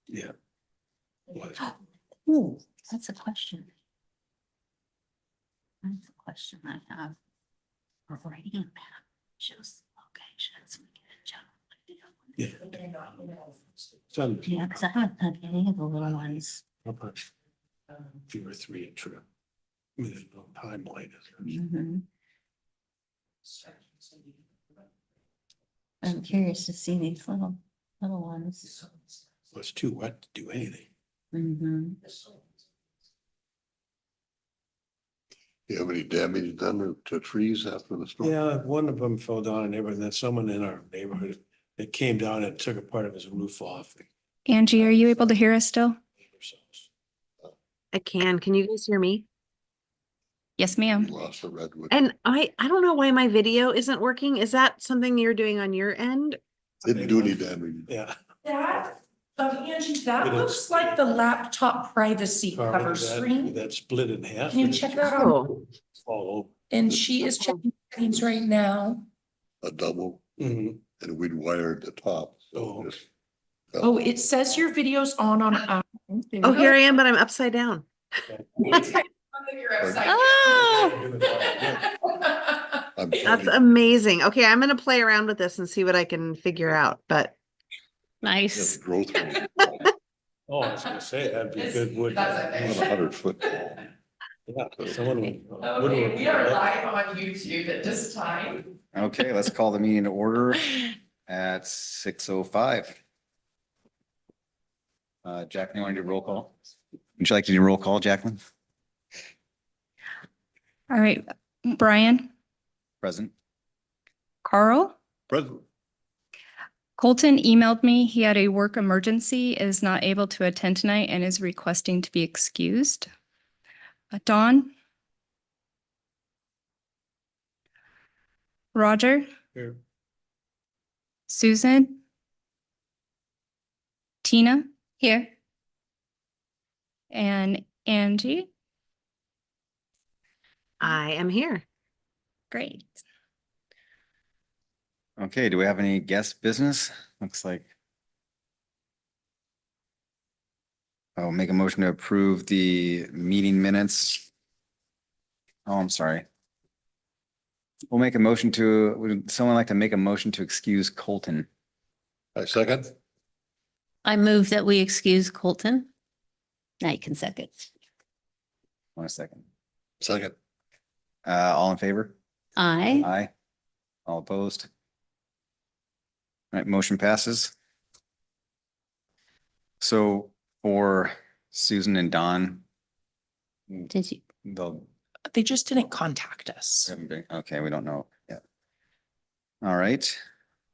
Yeah. What? Ooh, that's a question. That's a question I have. A writing map shows locations. We get a general idea. Yeah. Some, Yeah, because I haven't done any of the little ones. I'll put 2 or 3 a trip. I mean, there's no timeline. Is there? Mhm. I'm curious to see these little ones. Well, it's too wet to do anything. Mhm. You have any damage done to trees after the storm? Yeah, one of them fell down and everything. Then someone in our neighborhood, it came down and took a part of his roof off. Angie, are you able to hear us still? I can. Can you guys hear me? Yes, We ma'am. lost a redwood. And I don't know why my video isn't working. Is that something you're doing on your end? Didn't do any damage. Yeah. That, Angie, that It is- looks like the laptop privacy Carl, cover did screen. that split in half. Can you and check it's that out? Oh, All over. And she is checking screens right now. A double, Mhm. and we'd wired the top. Oh. So just Oh, it says your video's on our. oh, here I am, but I'm upside down. I'm That's sorry, amazing. Okay, I'm gonna play around with this and see what I can figure out, but Nice. just growth rate, Oh, I was gonna say, that'd be good wood. about 100 foot. Yeah, someone would. Okay, we are live on YouTube at this time. Okay, let's call the meeting to order at 6:05. Jacqueline, you want to do roll call? Would you like to do roll call, Jacqueline? All right, Brian, Present. Carl, President, Colton emailed me. He had a work emergency, is not able to attend tonight and is requesting to be excused. Dawn, Roger, Here. Susan, Tina, Here. and Angie. I am here. Great. Okay, do we have any guest business? Looks like. I'll make a motion to approve the meeting minutes. Oh, I'm sorry. We'll make a motion to, would someone like to make a motion to excuse Colton? I second. I move that we excuse Colton. Now you can second. 1 second. Second. All in favor? Aye. Aye. All opposed? All right, motion passes. So for Susan and Don, Did you? they'll, They just didn't contact us. okay, we don't know yet. All right.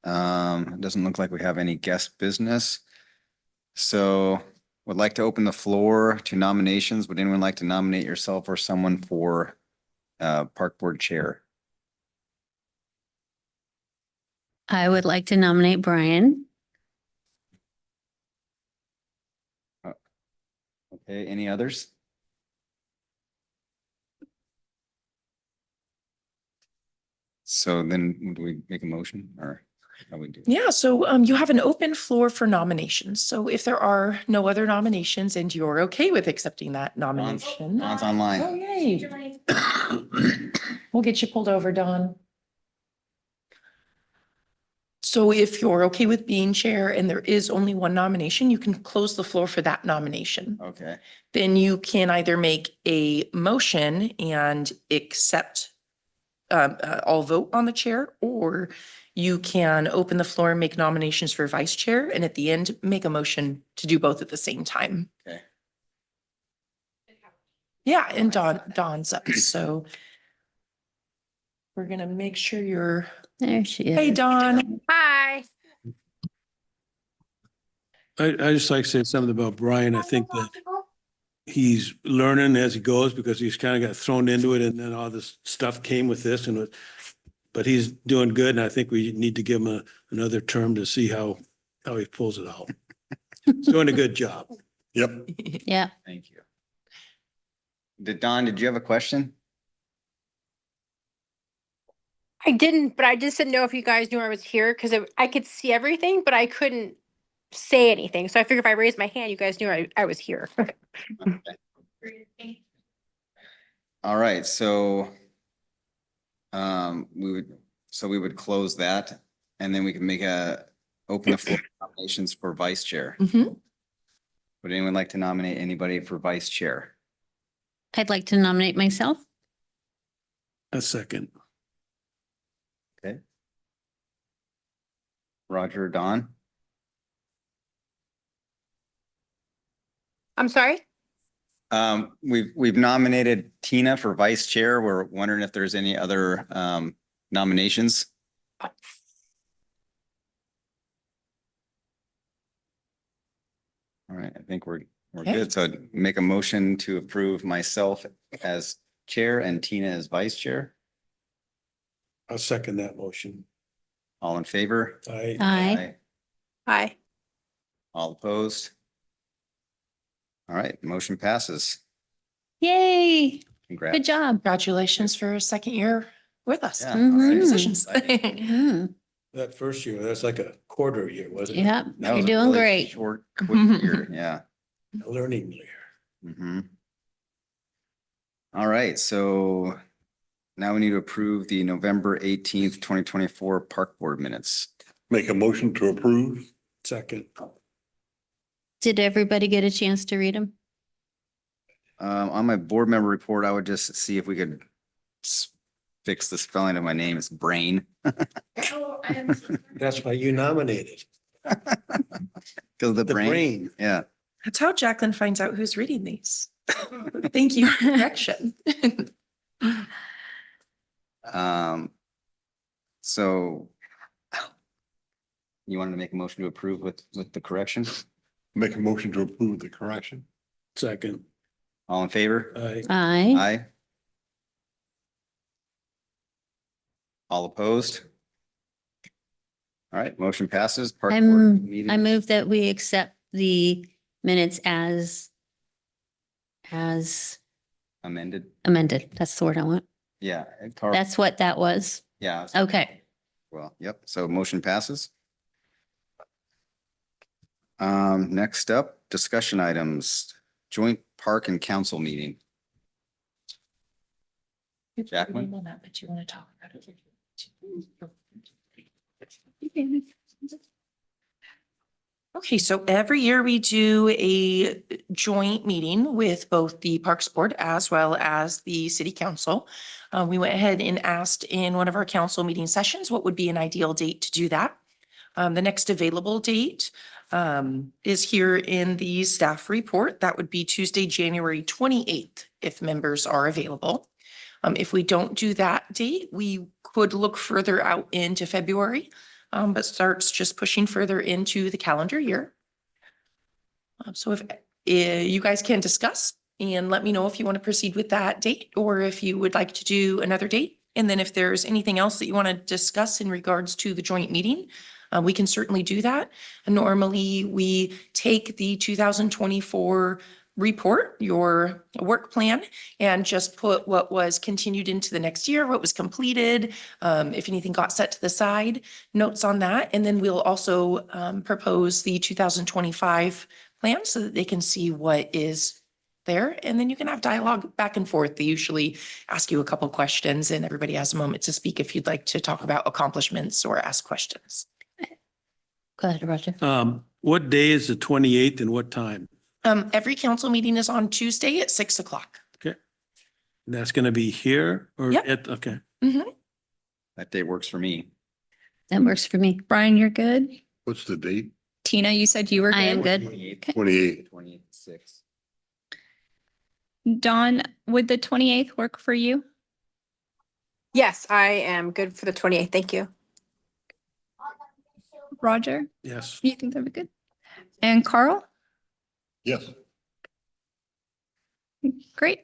It doesn't look like we have any guest business. So would like to open the floor to nominations. Would anyone like to nominate yourself or someone for park board chair? I would like to nominate Brian. Okay, any others? So then would we make a motion or how we do? Yeah, so you have an open floor for nominations. So if there are no other nominations and you're okay with accepting that nomination. Don's Oh, online. yay. We'll get you pulled over, Dawn. So if you're okay with being chair and there is only one nomination, you can close the floor for that nomination. Okay, Then you can either make a motion and accept, all vote on the chair, or you can open the floor and make nominations for vice chair, and at the end, make a motion to do both at the same time. okay. Yeah, and Dawn's up, so we're gonna make sure you're, There she is. hey, Dawn. Hi. I just like to say something about Brian. I think that he's learning as he goes because he's kind of got thrown into it and then all this stuff came with this but he's doing good. And I think we need to give him another term to see how he pulls it out. He's doing a good job. Yep. Yeah. Thank you. Don, did you have a question? I didn't, but I just didn't know if you guys knew I was here because I could see everything, but I couldn't say anything. So I figured if I raised my hand, you guys knew I was here. All right, so we would close that and then we can open the floor for nominations for vice chair. Mhm. Would anyone like to nominate anybody for vice chair? I'd like to nominate myself. A second. Okay. Roger, Don? I'm sorry? We've nominated Tina for vice chair. We're wondering if there's any other nominations. All right, I think we're Okay. good. So I'd make a motion to approve myself as chair and Tina as vice chair. I'll second that motion. All in favor? Aye. Hi. All opposed? All right, motion passes. Yay, Congrats. good job. Congratulations for a second year with us. Yeah. Mhm. Same positions. Mhm. That first year, that's like a quarter year, wasn't it? Yep, That you're was a doing really great. Short, quick year, yeah. A learning year. Mhm. All right, so now we need to approve the November 18th, 2024 Park Board minutes. Make a motion to approve. Second. Did everybody get a chance to read them? On my board member report, I would just see if we could fix the spelling of my name. It's Brain. That's why you nominated. Because of the The brain. brain. Yeah. That's how Jacqueline finds out who's reading these. Thank you for the correction. So you wanted to make a motion to approve with the correction? Make a motion to approve the correction. Second. All in favor? Aye. Aye. Aye. All opposed? All right, motion passes. Park Board I meeting. move that we accept the minutes as Amended. amended. That's the word I want. Yeah. Carl- That's what that was. Yeah. Okay. Well, yep, so motion passes. Next up, discussion items, joint park and council meeting. Jacqueline? But you want to talk about it. Okay, so every year we do a joint meeting with both the Parks Board as well as the City Council. We went ahead and asked in one of our council meeting sessions, what would be an ideal date to do that? The next available date is here in the staff report. That would be Tuesday, January 28th, if members are available. If we don't do that date, we could look further out into February, but starts just pushing further into the calendar year. So if you guys can discuss and let me know if you want to proceed with that date or if you would like to do another date. And then if there's anything else that you want to discuss in regards to the joint meeting, we can certainly do that. And normally we take the 2024 report, your work plan, and just put what was continued into the next year, what was completed, if anything got set to the side, notes on that. And then we'll also propose the 2025 plan so that they can see what is there. And then you can have dialogue back and forth. They usually ask you a couple questions and everybody has a moment to speak if you'd like to talk about accomplishments or ask questions. Go ahead, Roger. What day is the 28th and what time? Every council meeting is on Tuesday at 6 o'clock. And that's going to be here or Yep. okay. That day works for me. That works for me. Brian, you're good? What's the date? Tina, you said you were I am good? good. 28th. 26. Dawn, would the 28th work for you? Yes, I am good for the 28th. Thank you. Roger, Yes. you think that'd be good? And Carl? Yes. Great.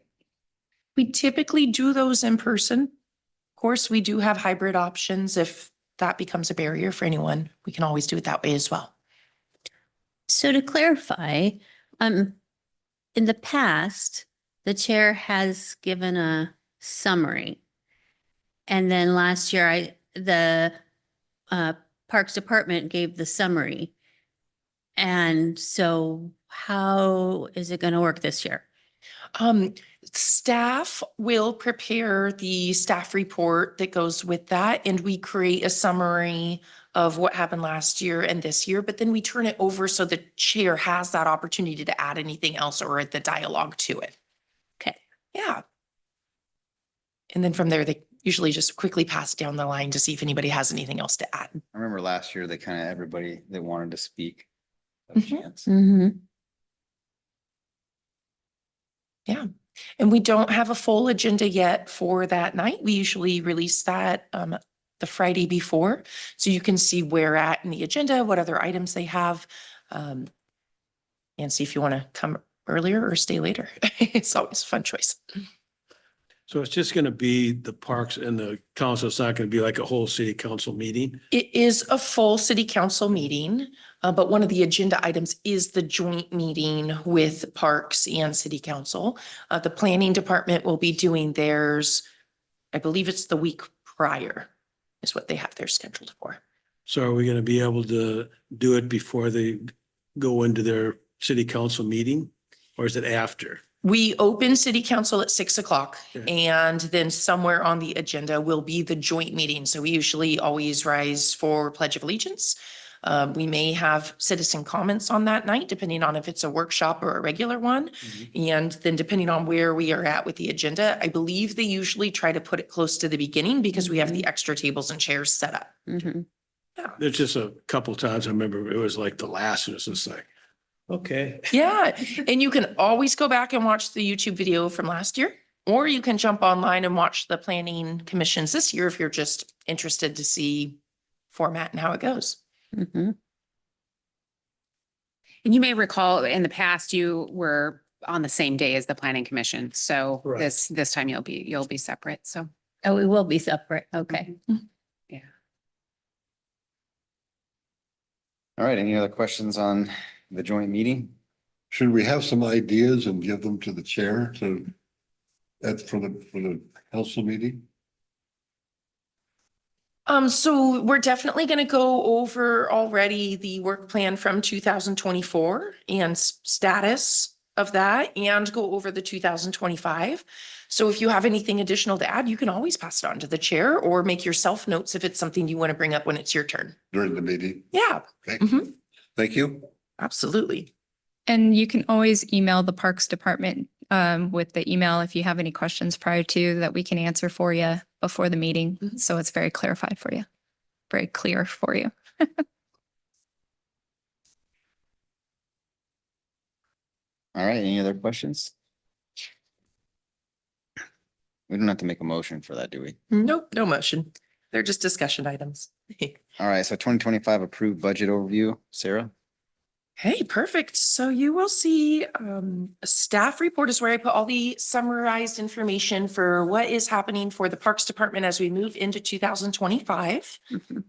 We typically do those in person. Of course, we do have hybrid options. If that becomes a barrier for anyone, we can always do it that way as well. So to clarify, in the past, the chair has given a summary. And then last year, the Parks Department gave the summary. And so how is it going to work this year? Staff will prepare the staff report that goes with that, and we create a summary of what happened last year and this year, but then we turn it over so the chair has that opportunity to add anything else or the dialogue to it. Okay. Yeah. And then from there, they usually just quickly pass down the line to see if anybody has anything else to add. I remember last year, they kind of, everybody that wanted to speak. had a Mhm. chance. Mm-hmm. Yeah. And we don't have a full agenda yet for that night. We usually release that the Friday before. So you can see where at in the agenda, what other items they have. And see if you want to come earlier or stay later. It's always a fun choice. So it's just gonna be the parks and the council. It's not gonna be like a whole city council meeting. It is a full city council meeting, but one of the agenda items is the joint meeting with parks and city council. The planning department will be doing theirs, I believe it's the week prior is what they have theirs scheduled for. So are we gonna be able to do it before they go into their city council meeting? Or is it after? We open city council at 6 o'clock, Okay. and then somewhere on the agenda will be the joint meeting. So we usually always rise for Pledge of Allegiance. We may have citizen comments on that night, depending on if it's a workshop or a regular one. And then depending on where we are at with the agenda, I believe they usually try to put it close to the beginning because we have the extra tables and chairs set up. Mm-hmm. There's just a couple times I remember it was like the last, and it's just like, okay. Yeah, and you can always go back and watch the YouTube video from last year, or you can jump online and watch the planning commissions this year if you're just interested to see format and how it goes. Mm-hmm. And you may recall in the past, you were on the same day as the planning commission. So Right. this time you'll be separate. So. Oh, it will be separate. Okay. All right, any other questions on the joint meeting? Should we have some ideas and give them to the chair for the council meeting? So we're definitely going to go over already the work plan from 2024 and status of that, and go over the 2025. So if you have anything additional to add, you can always pass it on to the chair or make yourself notes if it's something you want to bring up when it's your turn. During the meeting? Yeah, Okay, Mhm. thank you. absolutely. And you can always email the Parks Department with the email if you have any questions prior to that we can answer for you before the meeting. Mhm. So it's very clarified for you, very clear for you. All right, any other questions? We don't have to make a motion for that, do we? Nope, no motion. They're just discussion items. All right, so 2025 approved budget overview, Sarah? Hey, perfect. So you will see a staff report is where I put all the summarized information for what is happening for the Parks Department as we move into 2025. Mhm.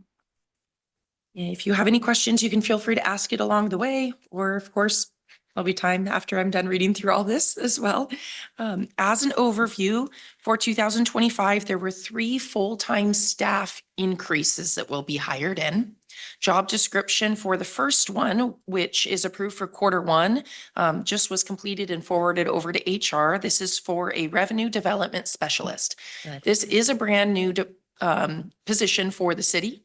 If you have any questions, you can feel free to ask it along the way, or of course, there'll be time after I'm done reading through all this as well. As an overview, for 2025, there were 3 full-time staff increases that will be hired in. Job description for the first one, which is approved for Q1, just was completed and forwarded over to HR. This is for a revenue development specialist. Good. This is a brand new position for the city.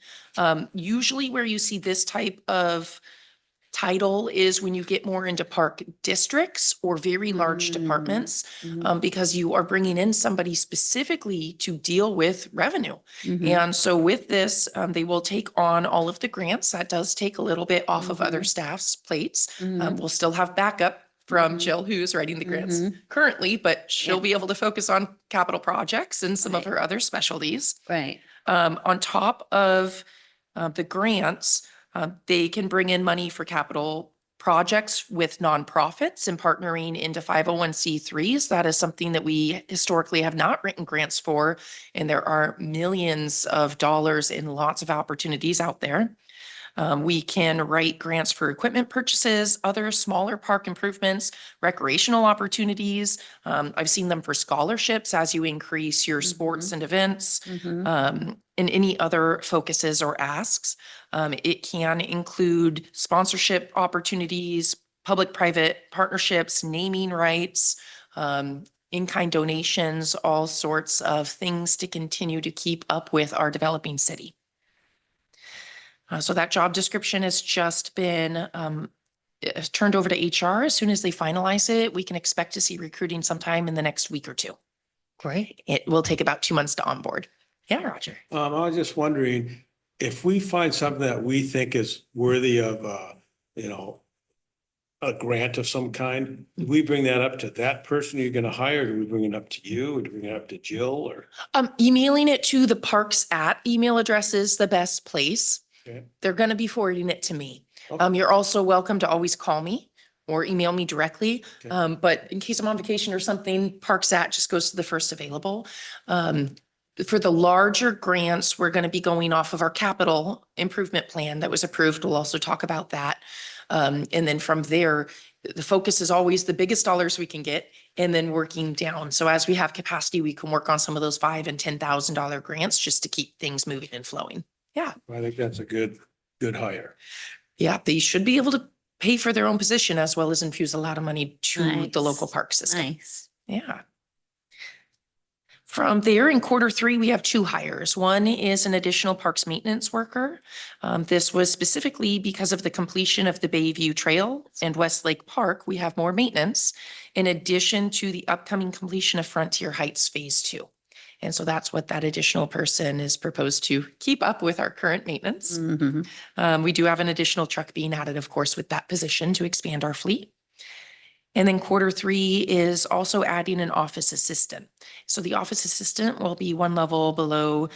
Usually where you see this type of title is when you get more into park districts or very large Mm. departments, Mhm. because you are bringing in somebody specifically to deal with revenue. Mhm. And so with this, they will take on all of the grants. That does take a little bit off of other staff's plates. Mhm. We'll still have backup from Mhm. Jill, who's writing the grants Mhm. currently, but she'll Yeah. be able to focus on capital projects and some of Right. her other specialties. Right. On top of the grants, they can bring in money for capital projects with nonprofits and partnering into 501c3s. That is something that we historically have not written grants for, and there are millions of dollars in lots of opportunities out there. We can write grants for equipment purchases, other smaller park improvements, recreational opportunities. I've seen them for scholarships as you increase your sports and events, and any other focuses or asks. It can include sponsorship opportunities, public-private partnerships, naming rights, in-kind donations, all sorts of things to continue to keep up with our developing city. So that job description has just been turned over to HR. As soon as they finalize it, we can expect to see recruiting sometime in the next week or two. Great. It will take about 2 months to onboard. Yeah, Roger. I was just wondering if we find something that we think is worthy of, you know, a grant of some kind, do we bring that up to that person you're going to hire? Do we bring it up to you? Or do we bring it up to Jill or? Emailing it to the Parks at email address is the best place. Okay. They're going to be forwarding it to me. Okay. You're also welcome to always call me or email me directly. Okay. But in case I'm on vacation or something, Parks at just goes to the first available. For the larger grants, we're going to be going off of our capital improvement plan that was approved. We'll also talk about that. And then from there, the focus is always the biggest dollars we can get and then working down. So as we have capacity, we can work on some of those $5,000 and $10,000 grants just to keep things moving and flowing. Yeah. I think that's a good hire. Yeah, they should be able to pay for their own position as well as infuse a lot of money to the local Nice. park system. Nice. Yeah. From there in Q3, we have 2 hires. One is an additional parks maintenance worker. This was specifically because of the completion of the Bayview Trail and Westlake Park. We have more maintenance in addition to the upcoming completion of Frontier Heights Phase 2. And so that's what that additional person is proposed to keep up with our current maintenance. We do have an additional truck being added, of course, with that position to expand our fleet. And then Q3 is also adding an office assistant. So the office assistant will be 1 level below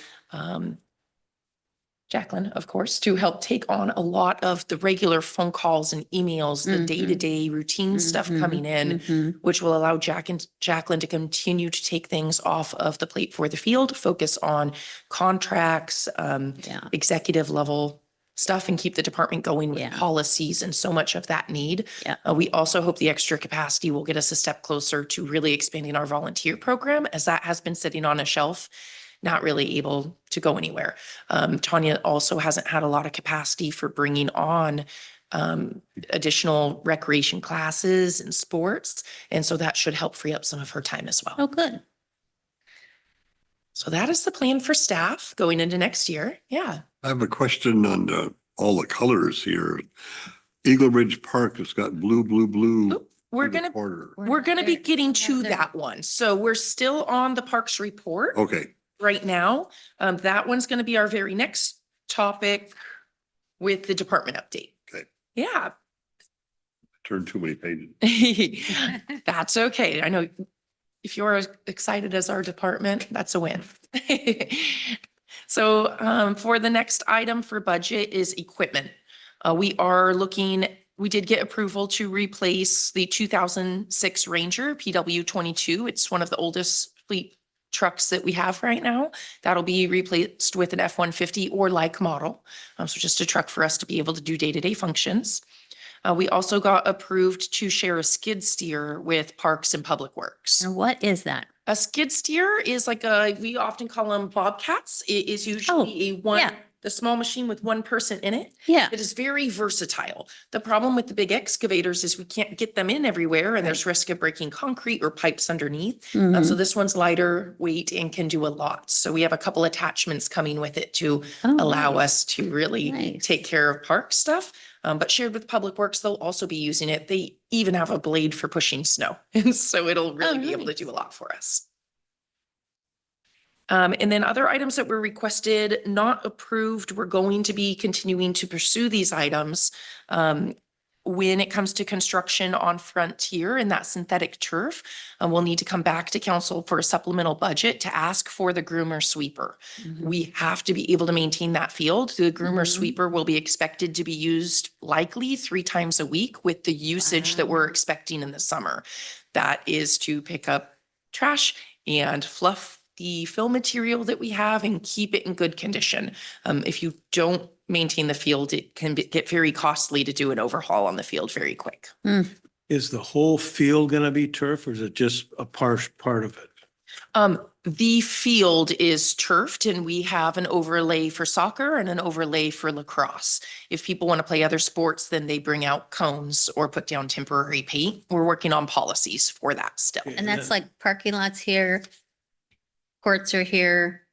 Jacqueline, of course, to help take on a lot of the regular phone calls and emails, the day-to-day routine stuff coming in, which will allow Jacqueline to continue to take things off of the plate for the field, focus on contracts, Yeah. executive level stuff and keep the department going with Yeah. policies and so much of that need. Yeah. We also hope the extra capacity will get us a step closer to really expanding our volunteer program, as that has been sitting on a shelf, not really able to go anywhere. Tanya also hasn't had a lot of capacity for bringing on additional recreation classes and sports. And so that should help free up some of her time as well. Oh, good. So that is the plan for staff going into next year. Yeah. I have a question on all the colors here. Eagle Ridge Park has got blue. We're in the gonna border. We're going to be there. getting Not to there. that one. So we're still on the parks report Okay, right now. That one's going to be our very next topic with the department update. Okay. Yeah, turned too many pages. that's okay. I know if you're as excited as our department, that's a win. So for the next item for budget is equipment. We did get approval to replace the 2006 Ranger PW 22. It's one of the oldest fleet trucks that we have right now. That'll be replaced with an F-150 or like model. So just a truck for us to be able to do day-to-day functions. We also got approved to share a skid steer with Parks and Public Works. And what is that? A skid steer is we often call them bobcats. It is usually yeah. the small machine with one person in it. Yeah. It is very versatile. The problem with the big excavators is we can't get them in everywhere and there's risk of breaking concrete or pipes underneath. Mhm. So this one's lighter weight and can do a lot. So we have a couple attachments coming with it to Oh, allow nice. us to really Nice. take care of park stuff. But shared with Public Works, they'll also be using it. They even have a blade for pushing snow. And so it'll really be able to nice. do a lot for us. And then other items that were requested, not approved, we're going to be continuing to pursue these items. When it comes to construction on Frontier and that synthetic turf, we'll need to come back to council for a supplemental budget to ask for the groomer sweeper. Mhm. We have to be able to maintain that field. The groomer Mhm. sweeper will be expected to be used likely 3 times a week with the usage that we're Wow. expecting in the summer. That is to pick up trash and fluff the fill material that we have and keep it in good condition. If you don't maintain the field, it can get very costly to do an overhaul on the field very quick. Is the whole field gonna be turf or is it just a part of it? The field is turfed and we have an overlay for soccer and an overlay for lacrosse. If people want to play other sports, then they bring out cones or put down temporary paint. We're working on policies for that still. And that's like parking lots here, courts are here,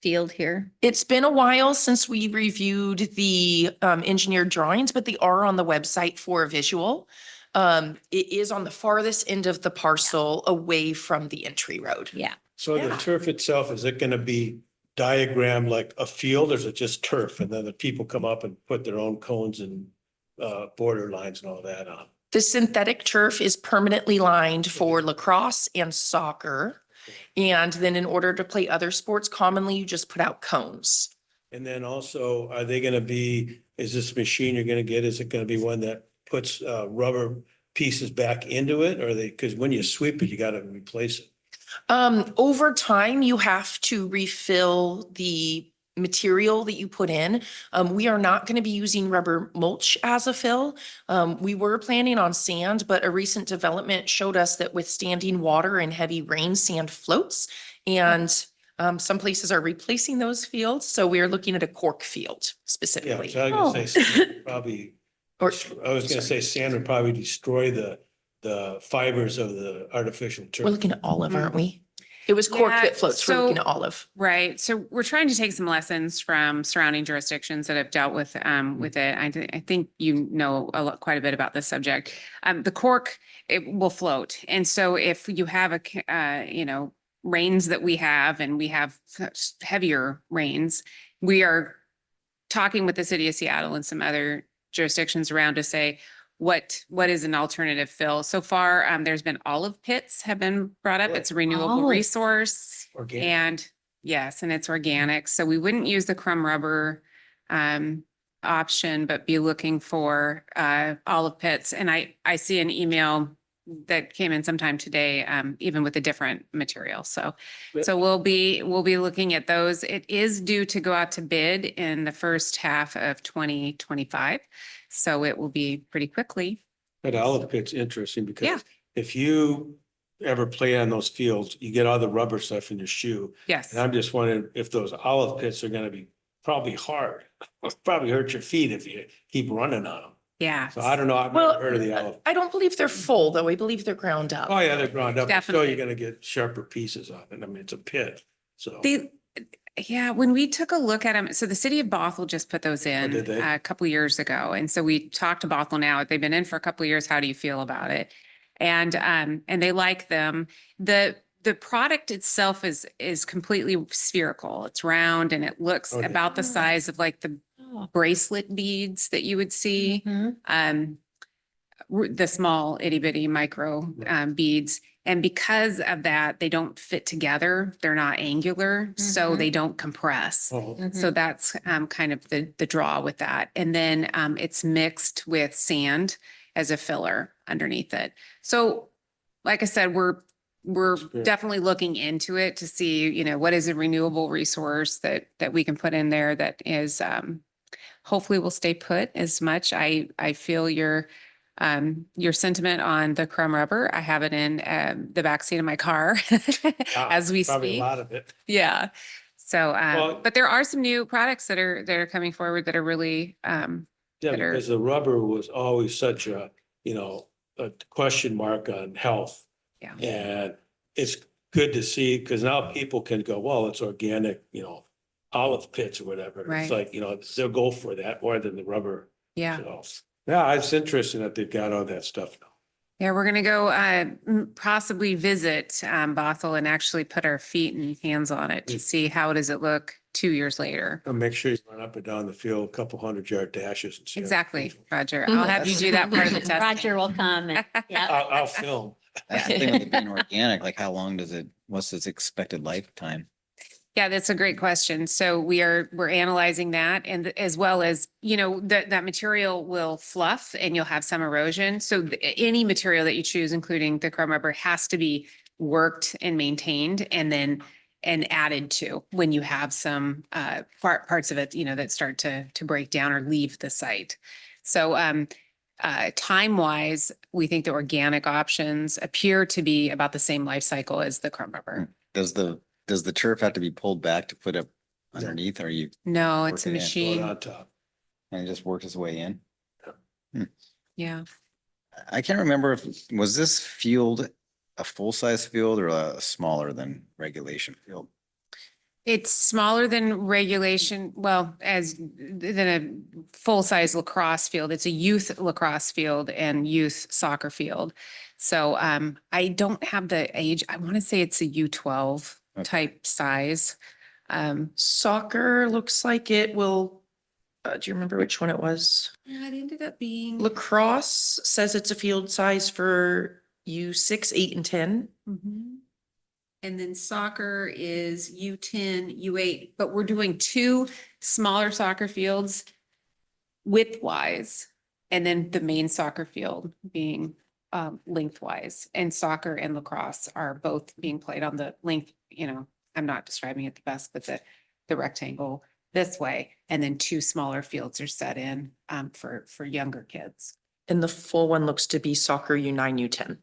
field here. It's been a while since we reviewed the engineered drawings, but they are on the website for a visual. It is on the farthest end of the parcel away from the entry road. Yeah. So the turf itself, is it gonna be diagrammed like a field or is it just turf? And then the people come up and put their own cones and border lines and all that on? The synthetic turf is permanently lined for lacrosse and soccer. And then in order to play other sports, commonly you just put out cones. And then also, are they gonna be, is this machine you're gonna get, is it gonna be one that puts rubber pieces back into it? Or they, because when you sweep it, you gotta replace it. Over time, you have to refill the material that you put in. We are not going to be using rubber mulch as a fill. We were planning on sand, but a recent development showed us that withstanding water and heavy rain, sand floats. And some places are replacing those fields. So we are looking at a cork field Yeah, specifically. so I was gonna say, sand would probably, Or- I was gonna say sand would probably destroy the fibers of the artificial turf. We're looking at olive, aren't we? It was cork Yeah, that floats. We're looking so- at olive. Right. So we're trying to take some lessons from surrounding jurisdictions that have dealt with it. I think you know quite a bit about this subject. The cork, it will float. And so if you have rains that we have and we have heavier rains, we are talking with the city of Seattle and some other jurisdictions around to say, what is an alternative fill? So far, there's been olive pits have been brought up. It's a renewable Oh. resource. Organic. And yes, and it's organic. So we wouldn't use the crumb rubber option, but be looking for olive pits. And I see an email that came in sometime today, even with a different material. So we'll be looking at those. It is due to go out to bid in the first half of 2025. So it will be pretty quickly. That olive pit's interesting Yeah. because if you ever play on those fields, you get all the rubber stuff in your shoe. Yes. And I'm just wondering if those olive pits are gonna be probably hard. Probably hurt your feet if you keep running on them. Yeah. So I don't know, I've Well, never heard of the olive. I don't believe they're full though. I believe they're ground up. Oh, yeah, they're ground up. So Definitely. you're gonna get sharper pieces of it. I mean, it's a pit, so. Yeah, when we took a look at them, so the city of Bothell just put those in did they? a couple years ago. And so we talked to Bothell now. They've been in for a couple of years. How do you feel about it? And they like them. The product itself is completely spherical. It's round and it looks Okay. about the size of like the bracelet beads that you would see. The small itty bitty micro beads. And because of that, they don't fit together. They're not angular, so they don't compress. Oh, So that's kind of the draw with that. And then it's mixed with sand as a filler underneath it. So like I said, we're Good. definitely looking into it to see, what is a renewable resource that we can put in there that is hopefully will stay put as much. I feel your sentiment on the crumb rubber. I have it in the backseat of my car as we probably a speak. lot of it. Yeah. So, Well- but there are some new products that are coming forward that are really, Yeah, that are- because the rubber was always such a question mark on health. Yeah. And it's good to see, because now people can go, well, it's organic, olive pits or whatever. It's Right. like, they'll go for that more than the rubber. yeah. So, yeah, it's interesting that they've got all that stuff now. Yeah, we're gonna go possibly visit Bothell and actually put our feet and hands on it to see how does it look 2 years later. And make sure you run up and down the field, a couple 100-yard dashes and stuff. Exactly, Roger. I'll have you do that part of the testing. Roger will come and, yeah. I'll film. That's the thing with it being organic, like how long what's its expected lifetime? Yeah, that's a great question. So we're analyzing that and as well as, that material will fluff and you'll have some erosion. So any material that you choose, including the crumb rubber, has to be worked and maintained. And then and added to when you have some parts of it, that start to break down or leave the site. So time wise, we think the organic options appear to be about the same life cycle as the crumb rubber. Does the turf have to be pulled back to put up underneath, or you, No, it's a Work it in. Throw it machine. on top. and it just works its way in? Yeah. I can't remember if, was this field a full-size field or a smaller than regulation field? It's smaller than regulation, well, than a full-size lacrosse field. It's a youth lacrosse field and youth soccer field. So I don't have the age. I want to say it's a U12 Okay. type size. Soccer looks like it will, do you remember which one it was? Yeah, it ended up being. Lacrosse says it's a field size for U6, 8, and 10. Mhm. And then soccer is U10, U8, but we're doing two smaller soccer fields widthwise. And then the main soccer field being lengthwise, and soccer and lacrosse are both being played on the length, I'm not describing it the best, but the rectangle this way. And then two smaller fields are set in for younger kids. And the full one looks to be soccer U9, U10.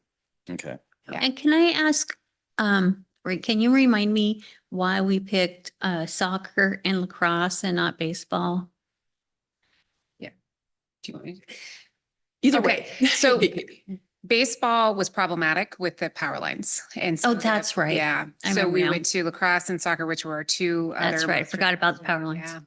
Okay. Yeah. And can I ask, can you remind me why we picked soccer and lacrosse and not baseball? Do you want me? Either Okay, way. so baseball was problematic with the power lines. And so Oh, that's right. Yeah, I so remember we now. went to lacrosse and soccer, which were our two other. That's right. I most forgot about the power lines. Yeah.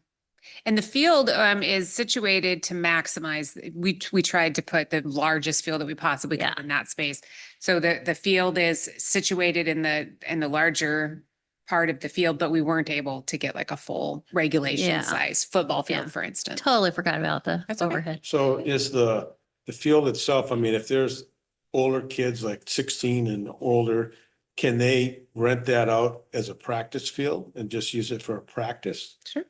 And the field is situated to maximize, we tried to put the largest field that we possibly could Yeah. in that space. So the field is situated in the larger part of the field, but we weren't able to get like a full regulation Yeah. size football Yeah. field, for instance. Totally forgot about the That's okay. overhead. So is the field itself, I mean, if there's older kids like 16 and older, can they rent that out as a practice field and just use it for a practice? Sure.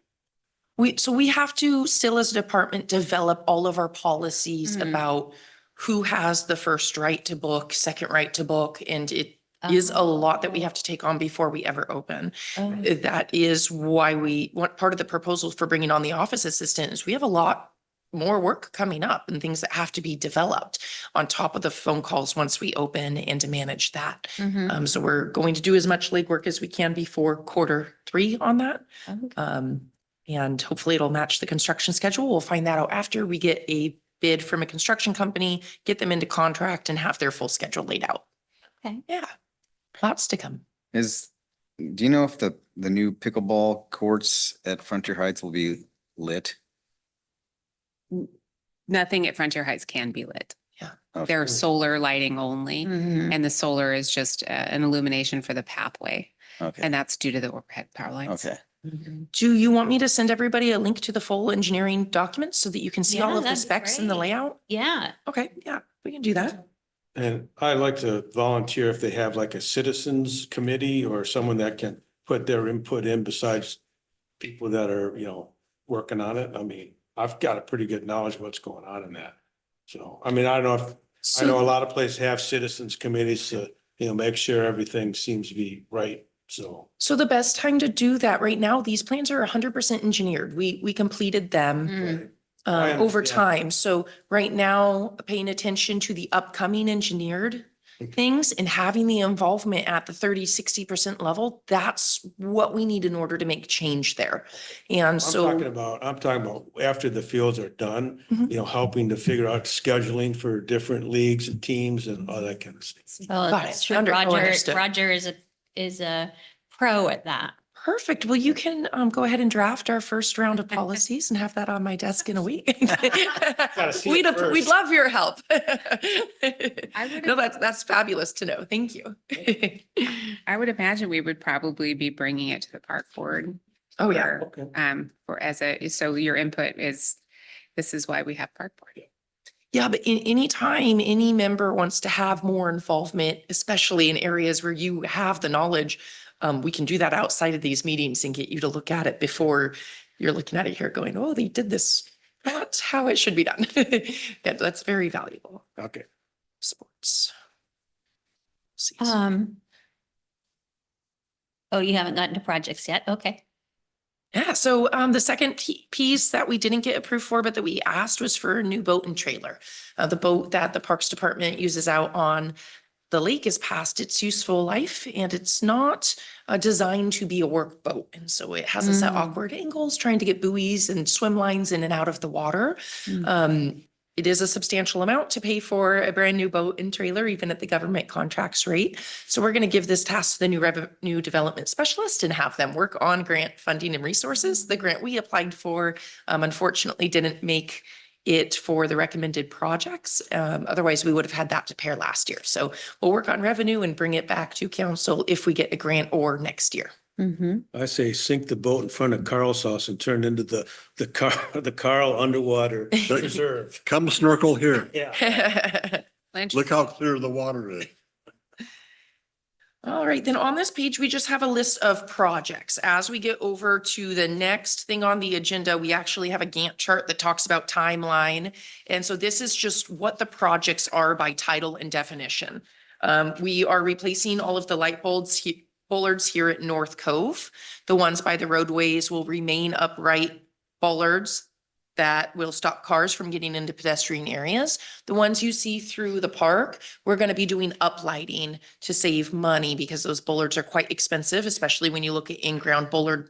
So we have to still as a department develop all of our policies Mhm. about who has the first right to book, second right to book, and it is a lot that we have to take on before we ever open. Oh. That is why what part of the proposal for bringing on the office assistant is we have a lot more work coming up and things that have to be developed on top of the phone calls once we open and to manage that. Mhm. So we're going to do as much legwork as we can before Q3 on that. Okay. And hopefully it'll match the construction schedule. We'll find that out after we get a bid from a construction company, get them into contract and have their full schedule laid out. Okay. Yeah, lots to come. Do you know if the new pickleball courts at Frontier Heights will be lit? Nothing at Frontier Heights can be lit. Okay. They're solar lighting only. Mhm. And the solar is just an illumination for the pathway. Okay, And that's due to the overhead power lines. okay. Do you want me to send everybody a link to the full engineering documents so that you can see all Yeah, of the that'd be specs and the great. layout? Yeah. Okay, yeah, we can do that. And I'd like to volunteer if they have like a citizens committee or someone that can put their input in besides people that are, working on it. I mean, I've got a pretty good knowledge of what's going on in that. So, I mean, I don't know if, I know a lot of places have citizens committees to, make sure everything seems to be right. So the best time to do that right now, these plans are 100% engineered. We completed them Mm. I over understand. time. So right now, paying attention to the upcoming engineered things and having the involvement at the 30-60% level, that's what we need in order to make change there. And I'm talking so, about after the fields are done, Mhm. helping to figure out scheduling for different leagues and teams and all that kind of stuff. Well, Got that's it. true. Understood. Roger is a pro at that. perfect. Well, you can go ahead and draft our first round of policies and have that on my desk in a week. Gotta see it We'd first. love your help. would- No, that's fabulous to know. Thank you. I would imagine we would probably be bringing it to the park board. Oh, yeah. for, Okay. so your input this is why we have park board. Yeah, but any time any member wants to have more involvement, especially in areas where you have the knowledge, we can do that outside of these meetings and get you to look at it before you're looking at it here going, oh, they did this. That's how it should be done. That's very valuable. Okay. Sports. See. Oh, you haven't gotten to projects yet? Okay. Yeah, so the second piece that we didn't get approved for, but that we asked was for a new boat and trailer. The boat that the Parks Department uses out on the lake is past its useful life and it's not designed to be a work boat. And so it has us at awkward angles, trying to get buoys and swim lines in and out of the water. It is a substantial amount to pay for a brand new boat and trailer, even at the government contracts rate. So we're going to give this task to the new revenue development specialist and have them work on grant funding and resources. The grant we applied for, unfortunately, didn't make it for the recommended projects. Otherwise, we would have had that to pair last year. So we'll work on revenue and bring it back to council if we get a grant or next year. I say sink the boat in front of Carl's house and turn into the Carl Underwater Reserve. Come snorkel here. Yeah. Look how clear the water is. All right, then on this page, we just have a list of projects. As we get over to the next thing on the agenda, we actually have a Gantt chart that talks about timeline. And so this is just what the projects are by title and definition. We are replacing all of the light bollards here at North Cove. The ones by the roadways will remain upright bollards that will stop cars from getting into pedestrian areas. The ones you see through the park, we're going to be doing uplighting to save money because those bollards are quite expensive, especially when you look at in-ground bollard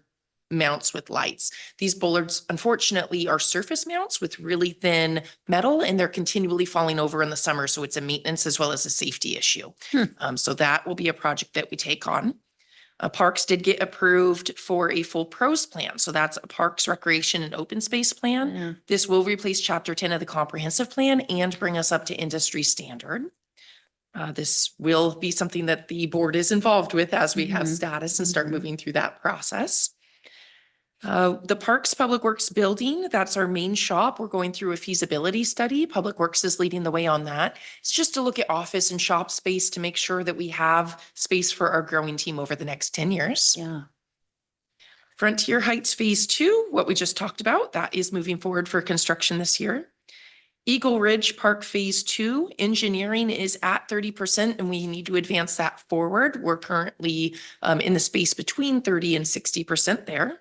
mounts with lights. These bollards, unfortunately, are surface mounts with really thin metal, and they're continually falling over in the summer. So it's a maintenance as well as a safety issue. So that will be a project that we take on. Parks did get approved for a full pros plan. So that's a parks, recreation, and open space plan. This will replace chapter 10 of the comprehensive plan and bring us up to industry standard. This will be something that the board is involved with as we have status and start moving through that process. The Parks Public Works building, that's our main shop. We're going through a feasibility study. Public Works is leading the way on that. It's just to look at office and shop space to make sure that we have space for our growing team over the next 10 years. Yeah. Frontier Heights Phase 2, what we just talked about, that is moving forward for construction this year. Eagle Ridge Park Phase 2, engineering is at 30% and we need to advance that forward. We're currently in the space between 30 and 60% there.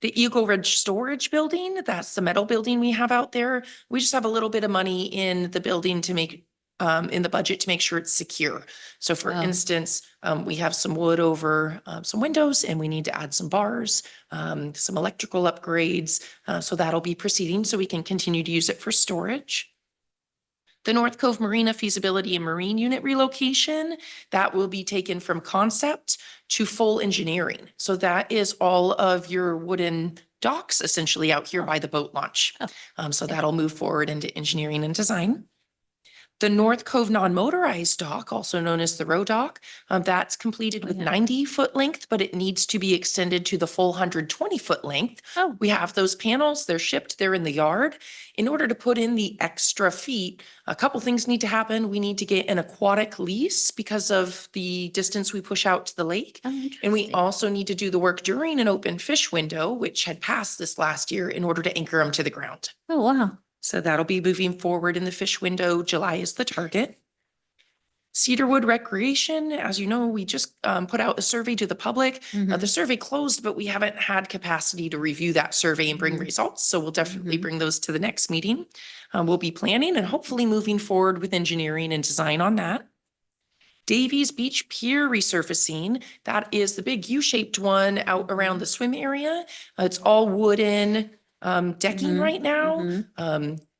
The Eagle Ridge Storage Building, that's the metal building we have out there. We just have a little bit of money in the building to make, in the budget to make sure it's secure. So for instance, we have some wood over some windows and we need to add some bars, some electrical upgrades. So that'll be proceeding so we can continue to use it for storage. The North Cove Marina feasibility and marine unit relocation, that will be taken from concept to full engineering. So that is all of your wooden docks essentially out here by the boat launch. So that'll move forward into engineering and design. The North Cove non-motorized dock, also known as the row dock, that's completed with 90-foot length, but it needs to be extended to the full 120-foot length. We have those panels, they're shipped, they're in the yard. In order to put in the extra feet, a couple things need to happen. We need to get an aquatic lease because of the distance we push out to the lake. And we also need to do the work during an open fish window, which had passed this last year, in order to anchor them to the ground. Oh, wow. So that'll be moving forward in the fish window. July is the target. Cedarwood Recreation, as you know, we just put out a survey to the public. The survey closed, but we haven't had capacity to review that survey and bring results. So we'll definitely bring those to the next meeting. We'll be planning and hopefully moving forward with engineering and design on that. Davies Beach Pier resurfacing, that is the big U-shaped one out around the swim area. It's all wooden decking right now.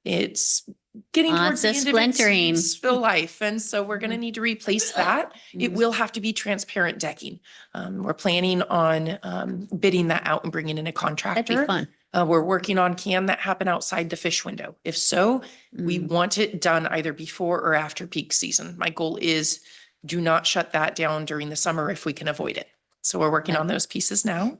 It's getting towards the end of its splintering. useful life. And so we're going to need to replace that. It will have to be transparent decking. We're planning on bidding that out and bringing in a contractor. That'd be fun. We're working on, can that happen outside the fish window? If so, we want it done either before or after peak season. My goal is do not shut that down during the summer if we can avoid it. So we're working on those pieces now.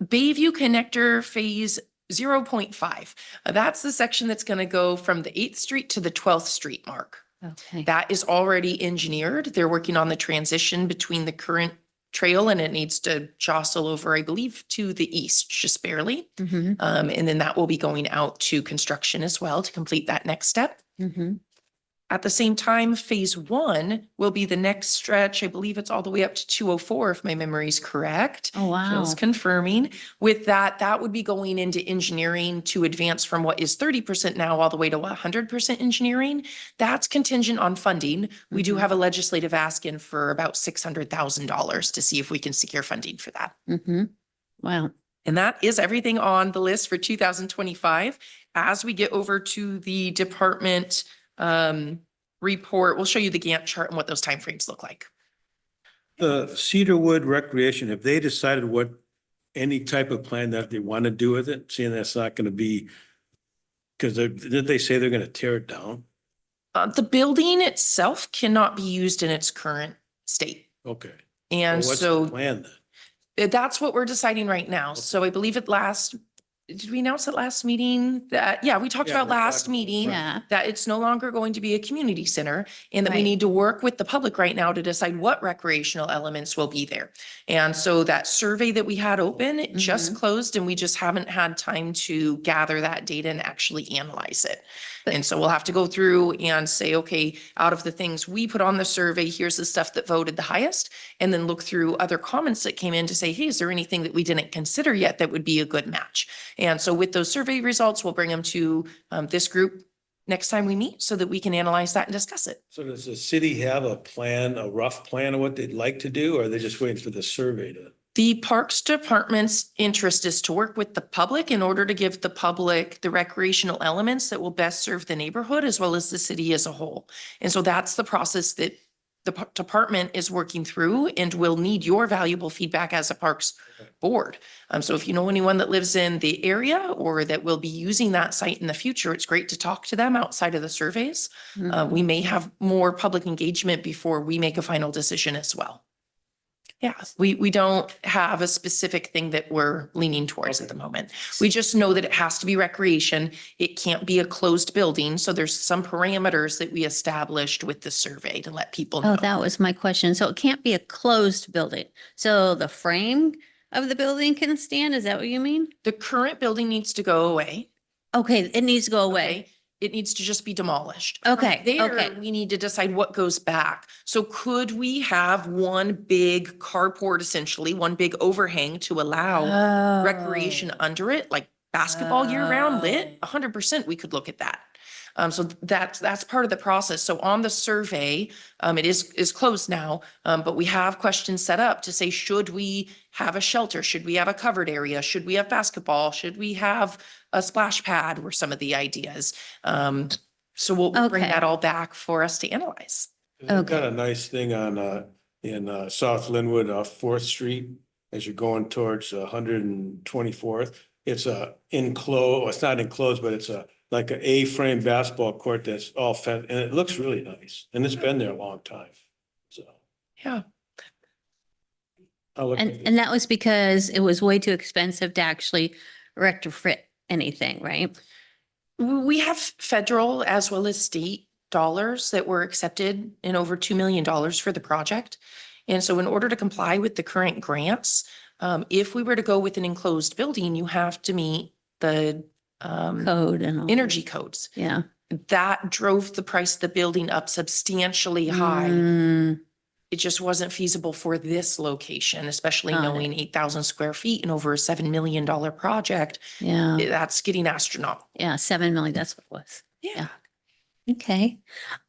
Bayview Connector Phase 0.5. That's the section that's going to go from the 8th Street to the 12th Street mark. Okay. That is already engineered. They're working on the transition between the current trail and it needs to jostle over, I believe, to the east, just barely. And then that will be going out to construction as well to complete that next step. At the same time, phase one will be the next stretch. I believe it's all the way up to 204, if my memory is correct. Oh, wow. Jill's confirming. With that, that would be going into engineering to advance from what is 30% now all the way to 100% engineering. That's contingent on funding. We do Mhm. have a legislative ask in for about $600,000 to see if we can secure funding for that. Mm-hmm. Wow. And that is everything on the list for 2025. As we get over to the department report, we'll show you the Gantt chart and what those timeframes look like. The Cedarwood Recreation, have they decided what, any type of plan that they want to do with it, seeing that's not going to be, because didn't they say they're going to tear it down? The building itself cannot be used in its current state. Okay. And Well, what's so the plan then? that's what we're deciding right now. So I believe did we announce at last meeting that, yeah, we talked Yeah, about we last talked- meeting. Yeah. That it's no longer going to be a community center and that we Right. need to work with the public right now to decide what recreational elements will be there. And so that survey that we had open, it just closed and we just haven't had time to gather that data and actually analyze it. And so we'll have to go through and say, okay, out of the things we put on the survey, here's the stuff that voted the highest. And then look through other comments that came in to say, hey, is there anything that we didn't consider yet that would be a good match? And so with those survey results, we'll bring them to this group next time we meet so that we can analyze that and discuss it. So does the city have a plan, a rough plan of what they'd like to do, or are they just waiting for the survey to? The Parks Department's interest is to work with the public in order to give the public the recreational elements that will best serve the neighborhood as well as the city as a whole. And so that's the process that the department is working through and will need your valuable feedback as a Parks board. So if you know anyone that lives in the area or that will be using that site in the future, it's great to talk to them outside of the surveys. Mhm. We may have more public engagement before we make a final decision as well. Yeah, we don't have a specific thing that we're leaning towards at the moment. We just know that it has to be recreation. It can't be a closed building. So there's some parameters that we established with the survey to let people know. Oh, that was my question. So it can't be a closed building. So the frame of the building can stand? Is that what you mean? The current building needs to go away. Okay, it needs to go away. Okay? It needs to just be demolished. Okay, From okay. There, we need to decide what goes back. So could we have one big carport, essentially, one big overhang to allow recreation under it, like basketball year round lit? 100% we could look at that. So that's part of the process. So on the survey, it is closed now, but we have questions set up to say, should we have a shelter? Should we have a covered area? Should we have basketball? Should we have a splash pad? Were some of the ideas. So we'll bring Okay. that all back for us to analyze. They've got Okay. a nice thing on, in, South Linwood off Fourth Street, as you're going towards 124th. It's a enclosed, it's not enclosed, but it's like a A-frame basketball court that's all fed, and it looks really nice. And it's been there a long time. So Yeah. I'll look at it. And that was because it was way too expensive to actually retrofit anything, right? We have federal as well as state dollars that were accepted in over $2 million for the project. And so in order to comply with the current grants, if we were to go with an enclosed building, you have to meet the Code and all. energy codes. Yeah. That drove the price of the building up substantially high. Mm, It just wasn't feasible for this location, especially Got it. knowing 8,000 square feet and over a $7 million project. yeah, That's getting astronomical. yeah, 7 million, that's what it was. Yeah. Okay.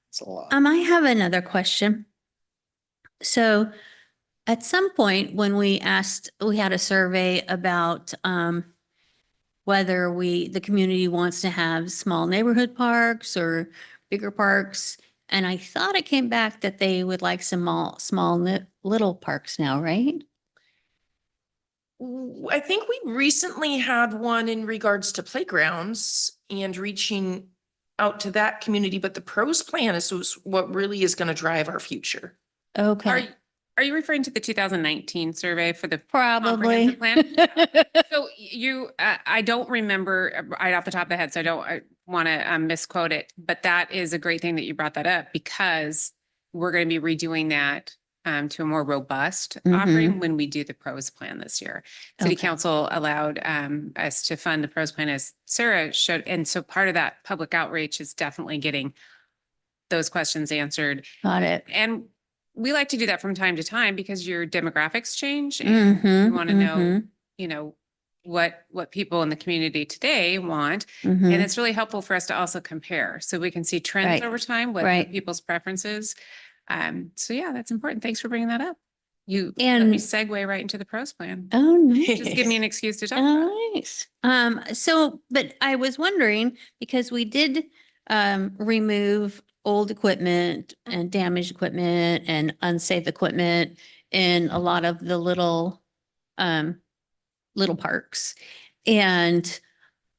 It's a lot. I have another question. So at some point when we had a survey about whether the community wants to have small neighborhood parks or bigger parks. And I thought it came back that they would like some small little parks now, right? I think we recently had one in regards to playgrounds and reaching out to that community, but the pros plan is what really is going to drive our future. Okay, Are you referring to the 2019 survey for the probably. comprehensive plan? So I don't remember right off the top of the head, so I want to misquote it, but that is a great thing that you brought that up because we're going to be redoing that to a more robust offering when we do the pros plan this year. City Okay. Council allowed us to fund the pros plan as Sarah showed. And so part of that public outreach is definitely getting those questions answered. Got it. And we like to do that from time to time because your demographics change and we Mm-hmm. want to know, you know, what people in the community today want. And it's really helpful for us to also compare so we can see trends Right. over time, what are Right. people's preferences. So yeah, that's important. Thanks for bringing that up. You let And- me segue right into the pros plan. Oh, nice. Just give me an excuse to talk about it. Nice. So, but I was wondering, because we did remove old equipment and damaged equipment and unsafe equipment in a lot of the little parks. And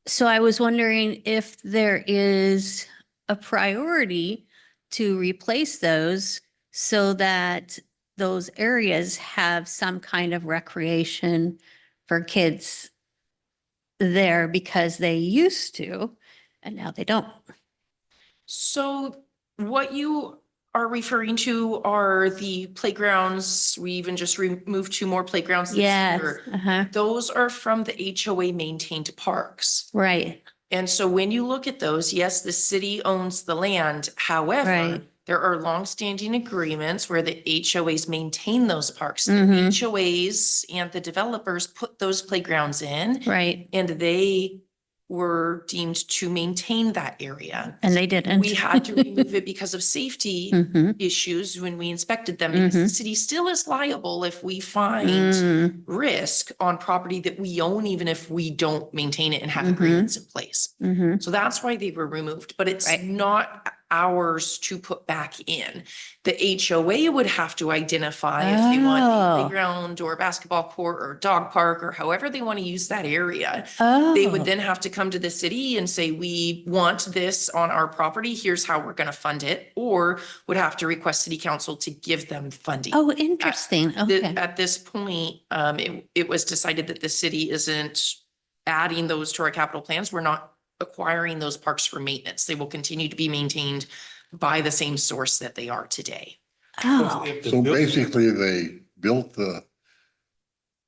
so I was wondering if there is a priority to replace those so that those areas have some kind of recreation for kids there because they used to and now they don't. So what you are referring to are the playgrounds. We even just removed 2 more playgrounds this Yes. year. Uh-huh. Those are from the HOA maintained parks. Right. And so when you look at those, yes, the city owns the land. However, Right. there are longstanding agreements where the HOAs maintain those parks. The Mhm. HOAs and the developers put those playgrounds in Right. and they were deemed to maintain that area. And they didn't. We had to remove it because of safety Mhm. issues when we inspected them, because the Mhm. city still is liable if we find Mm, risk on property that we own, even if we don't maintain it and have Mhm. agreements in place. mhm. So that's why they were removed, but it's Right. not ours to put back in. The HOA would have to identify if they want Oh. a playground or a basketball court or a dog park or however they want to use that area. Oh. They would then have to come to the city and say, we want this on our property. Here's how we're going to fund it, or would have to request city council to give them funding. Oh, interesting. Okay. At this point, it was decided that the city isn't adding those to our capital plans. We're not acquiring those parks for maintenance. They will continue to be maintained by the same source that they are today. Oh. If the So buil- basically, they built the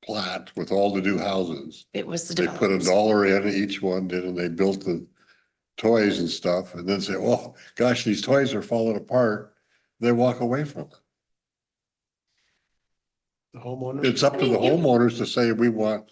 plat with all the new houses. It was the They put developers. $1 in each one, did, and they built the toys and stuff, and then say, oh, gosh, these toys are falling apart. They walk away from it. The homeowner. It's up to the I mean, you- homeowners to say, we want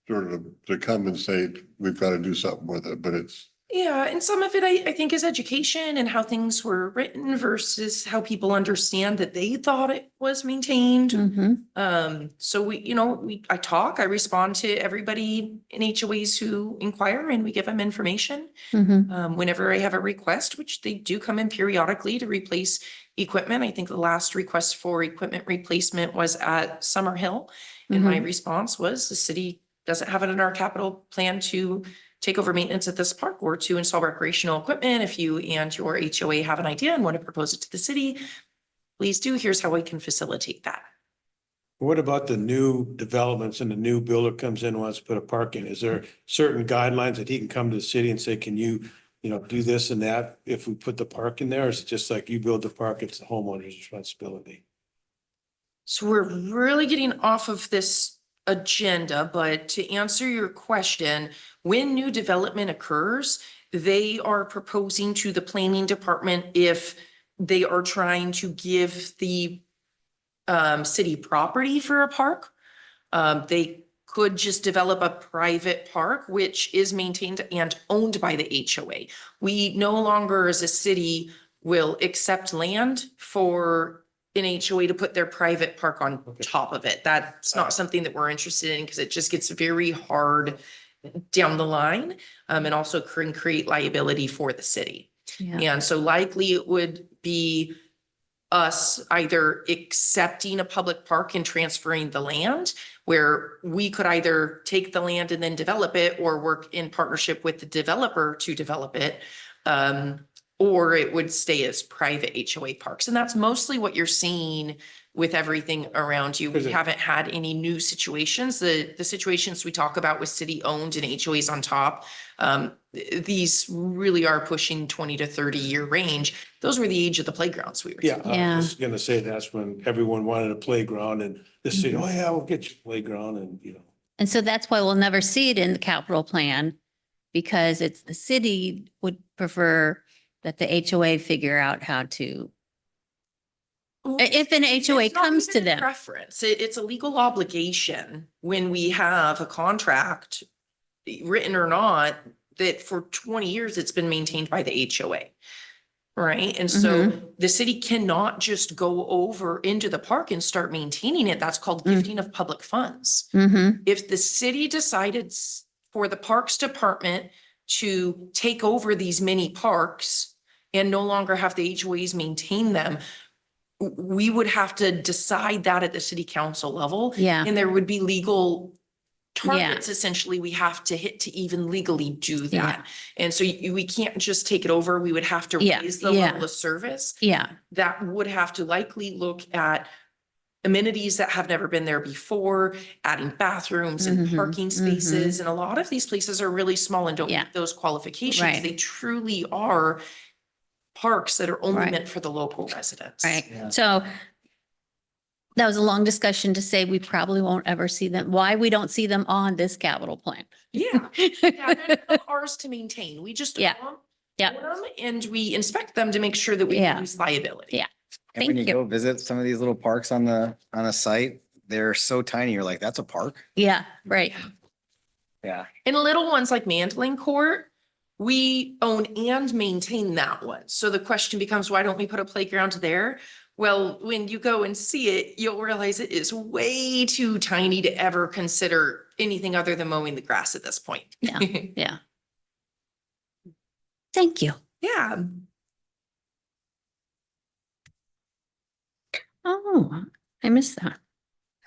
sort of to come and say, we've got to do something with it, but it's, Yeah, and some of it I think is education and how things were written versus how people understand that they thought it was maintained. Mhm. So I respond to everybody in HOAs who inquire and we give them information. Mhm. Whenever I have a request, which they do come in periodically to replace equipment. I think the last request for equipment replacement was at Summer Hill. And my response was the city doesn't have it in our capital plan to take over maintenance at this park or to install recreational equipment. If you and your HOA have an idea and want to propose it to the city, please do. Here's how we can facilitate that. What about the new developments and the new builder comes in and wants to put a park in? Is there certain guidelines that he can come to the city and say, can you do this and that if we put the park in there? Or is it just like you build the park, it's the homeowner's responsibility? So we're really getting off of this agenda, but to answer your question, when new development occurs, they are proposing to the planning department if they are trying to give the city property for a park. They could just develop a private park, which is maintained and owned by the HOA. We no longer as a city will accept land for an HOA to put their private park on top of it. That's not something that we're interested in because it just gets very hard down the line, and also can create liability for the city. Yeah. And so likely it would be us either accepting a public park and transferring the land, where we could either take the land and then develop it or work in partnership with the developer to develop it. Or it would stay as private HOA parks. And that's mostly what you're seeing with everything around you. We Is it- haven't had any new situations. The situations we talk about with city owned and HOAs on top, these really are pushing 20 to 30-year range. Those were the age of the playgrounds we were. Yeah, Yeah. I was gonna say that's when everyone wanted a playground and the city, oh yeah, we'll get you a playground and And so that's why we'll never see it in the capital plan because it's the city would prefer that the HOA figure out how to, Well, if an HOA it's not comes to even a them. Preference. It's a legal obligation when we have a contract, written or not, that for 20 years it's been maintained by the HOA. Right? And so the city cannot just go over into the park and start maintaining it. That's called gifting of public funds. Mm-hmm, If the city decided for the Parks Department to take over these mini parks and no longer have the HOAs maintain them, we would have to decide that at the city council level. yeah, And there would be legal Yeah. targets essentially we have to hit to even legally do Yeah. that. And so we can't just take it over. We would have to Yeah, raise the yeah. level of service. yeah, That would have to likely look at amenities that have never been there before, adding bathrooms and Mhm, parking spaces. And a lot of these places are really small and don't Yeah. meet those qualifications. Right. They truly are parks that are only Right. meant for the local residents. right. So that was a long discussion to say we probably won't ever see them, why we don't see them on this capital plan. Yeah. Yeah, they're not ours to maintain. We just Yeah. own Yeah. them and we inspect them to make sure that we Yeah. reduce liability. Yeah. And when Thank you you. go visit some of these little parks on a site, they're so tiny. You're like, that's a park? Yeah, right. Yeah. And little ones like Mandling Court, we own and maintain that one. So the question becomes, why don't we put a playground there? Well, when you go and see it, you'll realize it is way too tiny to ever consider anything other than mowing the grass at this point. Yeah. Yeah. Thank you. Yeah. Oh, I missed that.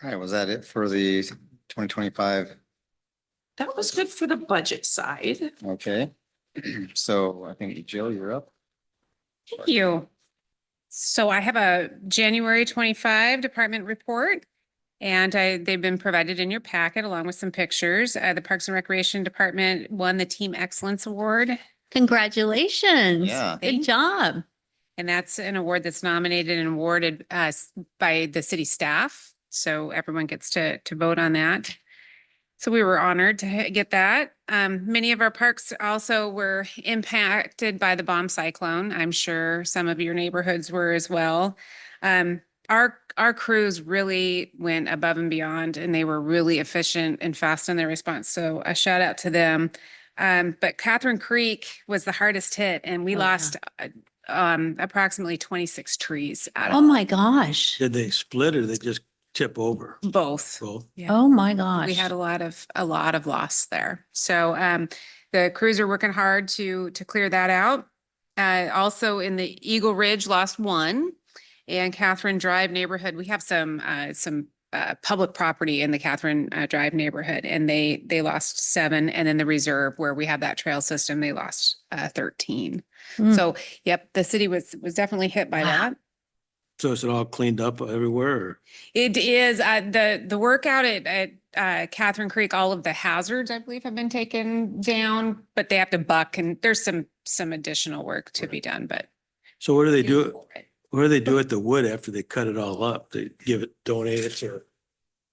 All right, was that it for the 2025? That was good for the budget side. Okay. So I think Jill, you're up. Thank you. So I have a January 25 department report. And they've been provided in your packet along with some pictures. The Parks and Recreation Department won the Team Excellence Award. Congratulations. Yeah. Good job. And that's an award that's nominated and awarded by the city staff. So everyone gets to vote on that. So we were honored to get that. Many of our parks also were impacted by the bomb cyclone. I'm sure some of your neighborhoods were as well. Our crews really went above and beyond and they were really efficient and fast in their response. So a shout out to them. But Catherine Creek was the hardest hit and we Oh, yeah. lost approximately 26 trees out Oh of my gosh. Did they split or did they just tip over? both. Both? Yeah. Oh my gosh. We had a lot of loss there. So the crews are working hard to clear that out. Also in the Eagle Ridge lost one and Catherine Drive neighborhood. We have some public property in the Catherine Drive neighborhood and they lost 7. And then the reserve where we have that trail system, they lost 13. Mm. So yep, the city was definitely hit by Wow. that. So is it all cleaned up everywhere or? It is the workout at Catherine Creek, all of the hazards, I believe, have been taken down, but they have to buck and there's some additional work to be done, but. So what do they do? What do they do at the wood after they cut it all up? They donate it to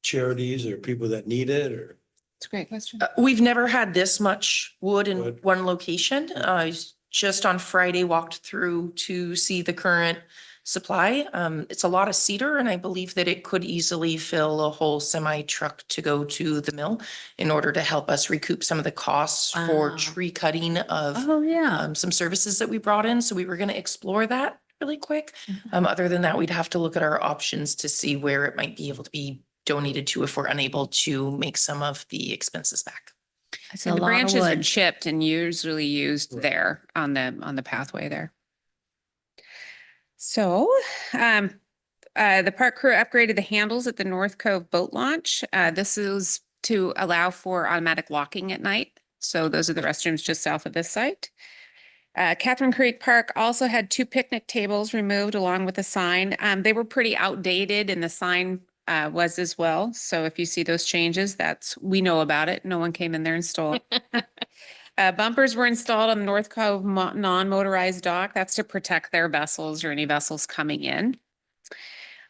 charities or people that need it or? It's a great question. We've never had this much wood in Wood. one location. I just on Friday walked through to see the current supply. It's a lot of cedar and I believe that it could easily fill a whole semi truck to go to the mill in order to help us recoup some of the costs for Wow. tree cutting of Oh, yeah. some services that we brought in. So we were going to explore that really quick. Other than that, we'd have to look at our options to see where it might be able to be donated to if we're unable to make some of the expenses back. It's a And the lot of branches are wood. chipped and usually used Right. there on the pathway there. So, the park crew upgraded the handles at the North Cove boat launch. This is to allow for automatic locking at night. So those are the restrooms just south of this site. Catherine Creek Park also had 2 picnic tables removed along with a sign. They were pretty outdated and the sign was as well. So if you see those changes, we know about it. No one came in there and stole it. Bumpers were installed on the North Cove non-motorized dock. That's to protect their vessels or any vessels coming in.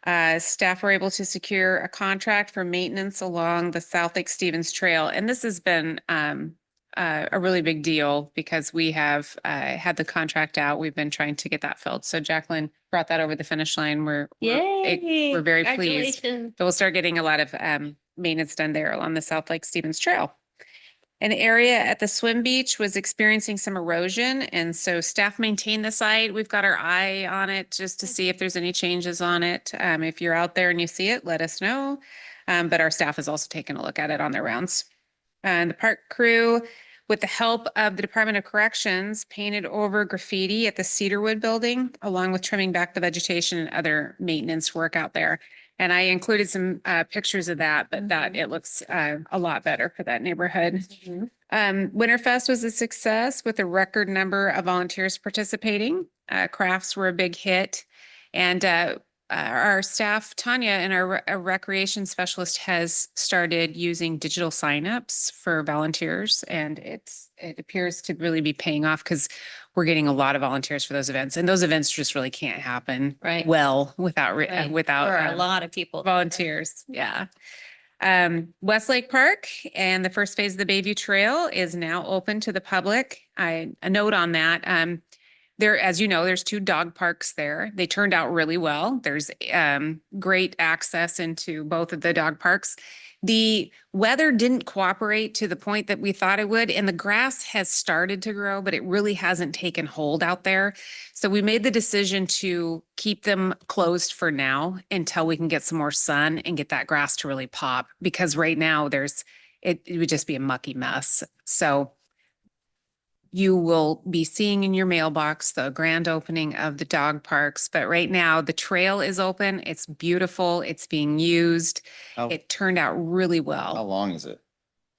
Staff were able to secure a contract for maintenance along the South Lake Stevens Trail. And this has been a really big deal because we have had the contract out. We've been trying to get that filled. So Jacqueline brought that over the finish line. We're very pleased. Congratulations. So we'll start getting a lot of maintenance done there along the South Lake Stevens Trail. An area at the swim beach was experiencing some erosion, and so staff maintained the site. We've got our eye on it just to see if there's any changes on it. If you're out there and you see it, let us know. But our staff is also taking a look at it on their rounds. And the park crew, with the help of the Department of Corrections, painted over graffiti at the Cedarwood building, along with trimming back the vegetation and other maintenance work out there. And I included some pictures of that, but that it looks a lot better for that neighborhood. Winterfest was a success with a record number of volunteers participating. Crafts were a big hit. And our staff, Tanya, and our recreation specialist has started using digital signups for volunteers. And it appears to really be paying off because we're getting a lot of volunteers for those events. And those events just really can't happen Right. well without Right. without For a lot of people. volunteers. Yeah. Westlake Park and the first phase of the Bayview Trail is now open to the public. A note on that. There, as you know, there's 2 dog parks there. They turned out really well. There's great access into both of the dog parks. The weather didn't cooperate to the point that we thought it would, and the grass has started to grow, but it really hasn't taken hold out there. So we made the decision to keep them closed for now until we can get some more sun and get that grass to really pop, because right now it would just be a mucky mess. So you will be seeing in your mailbox the grand opening of the dog parks. But right now the trail is open. It's beautiful. It's being used. How, It turned out really how well. long is it?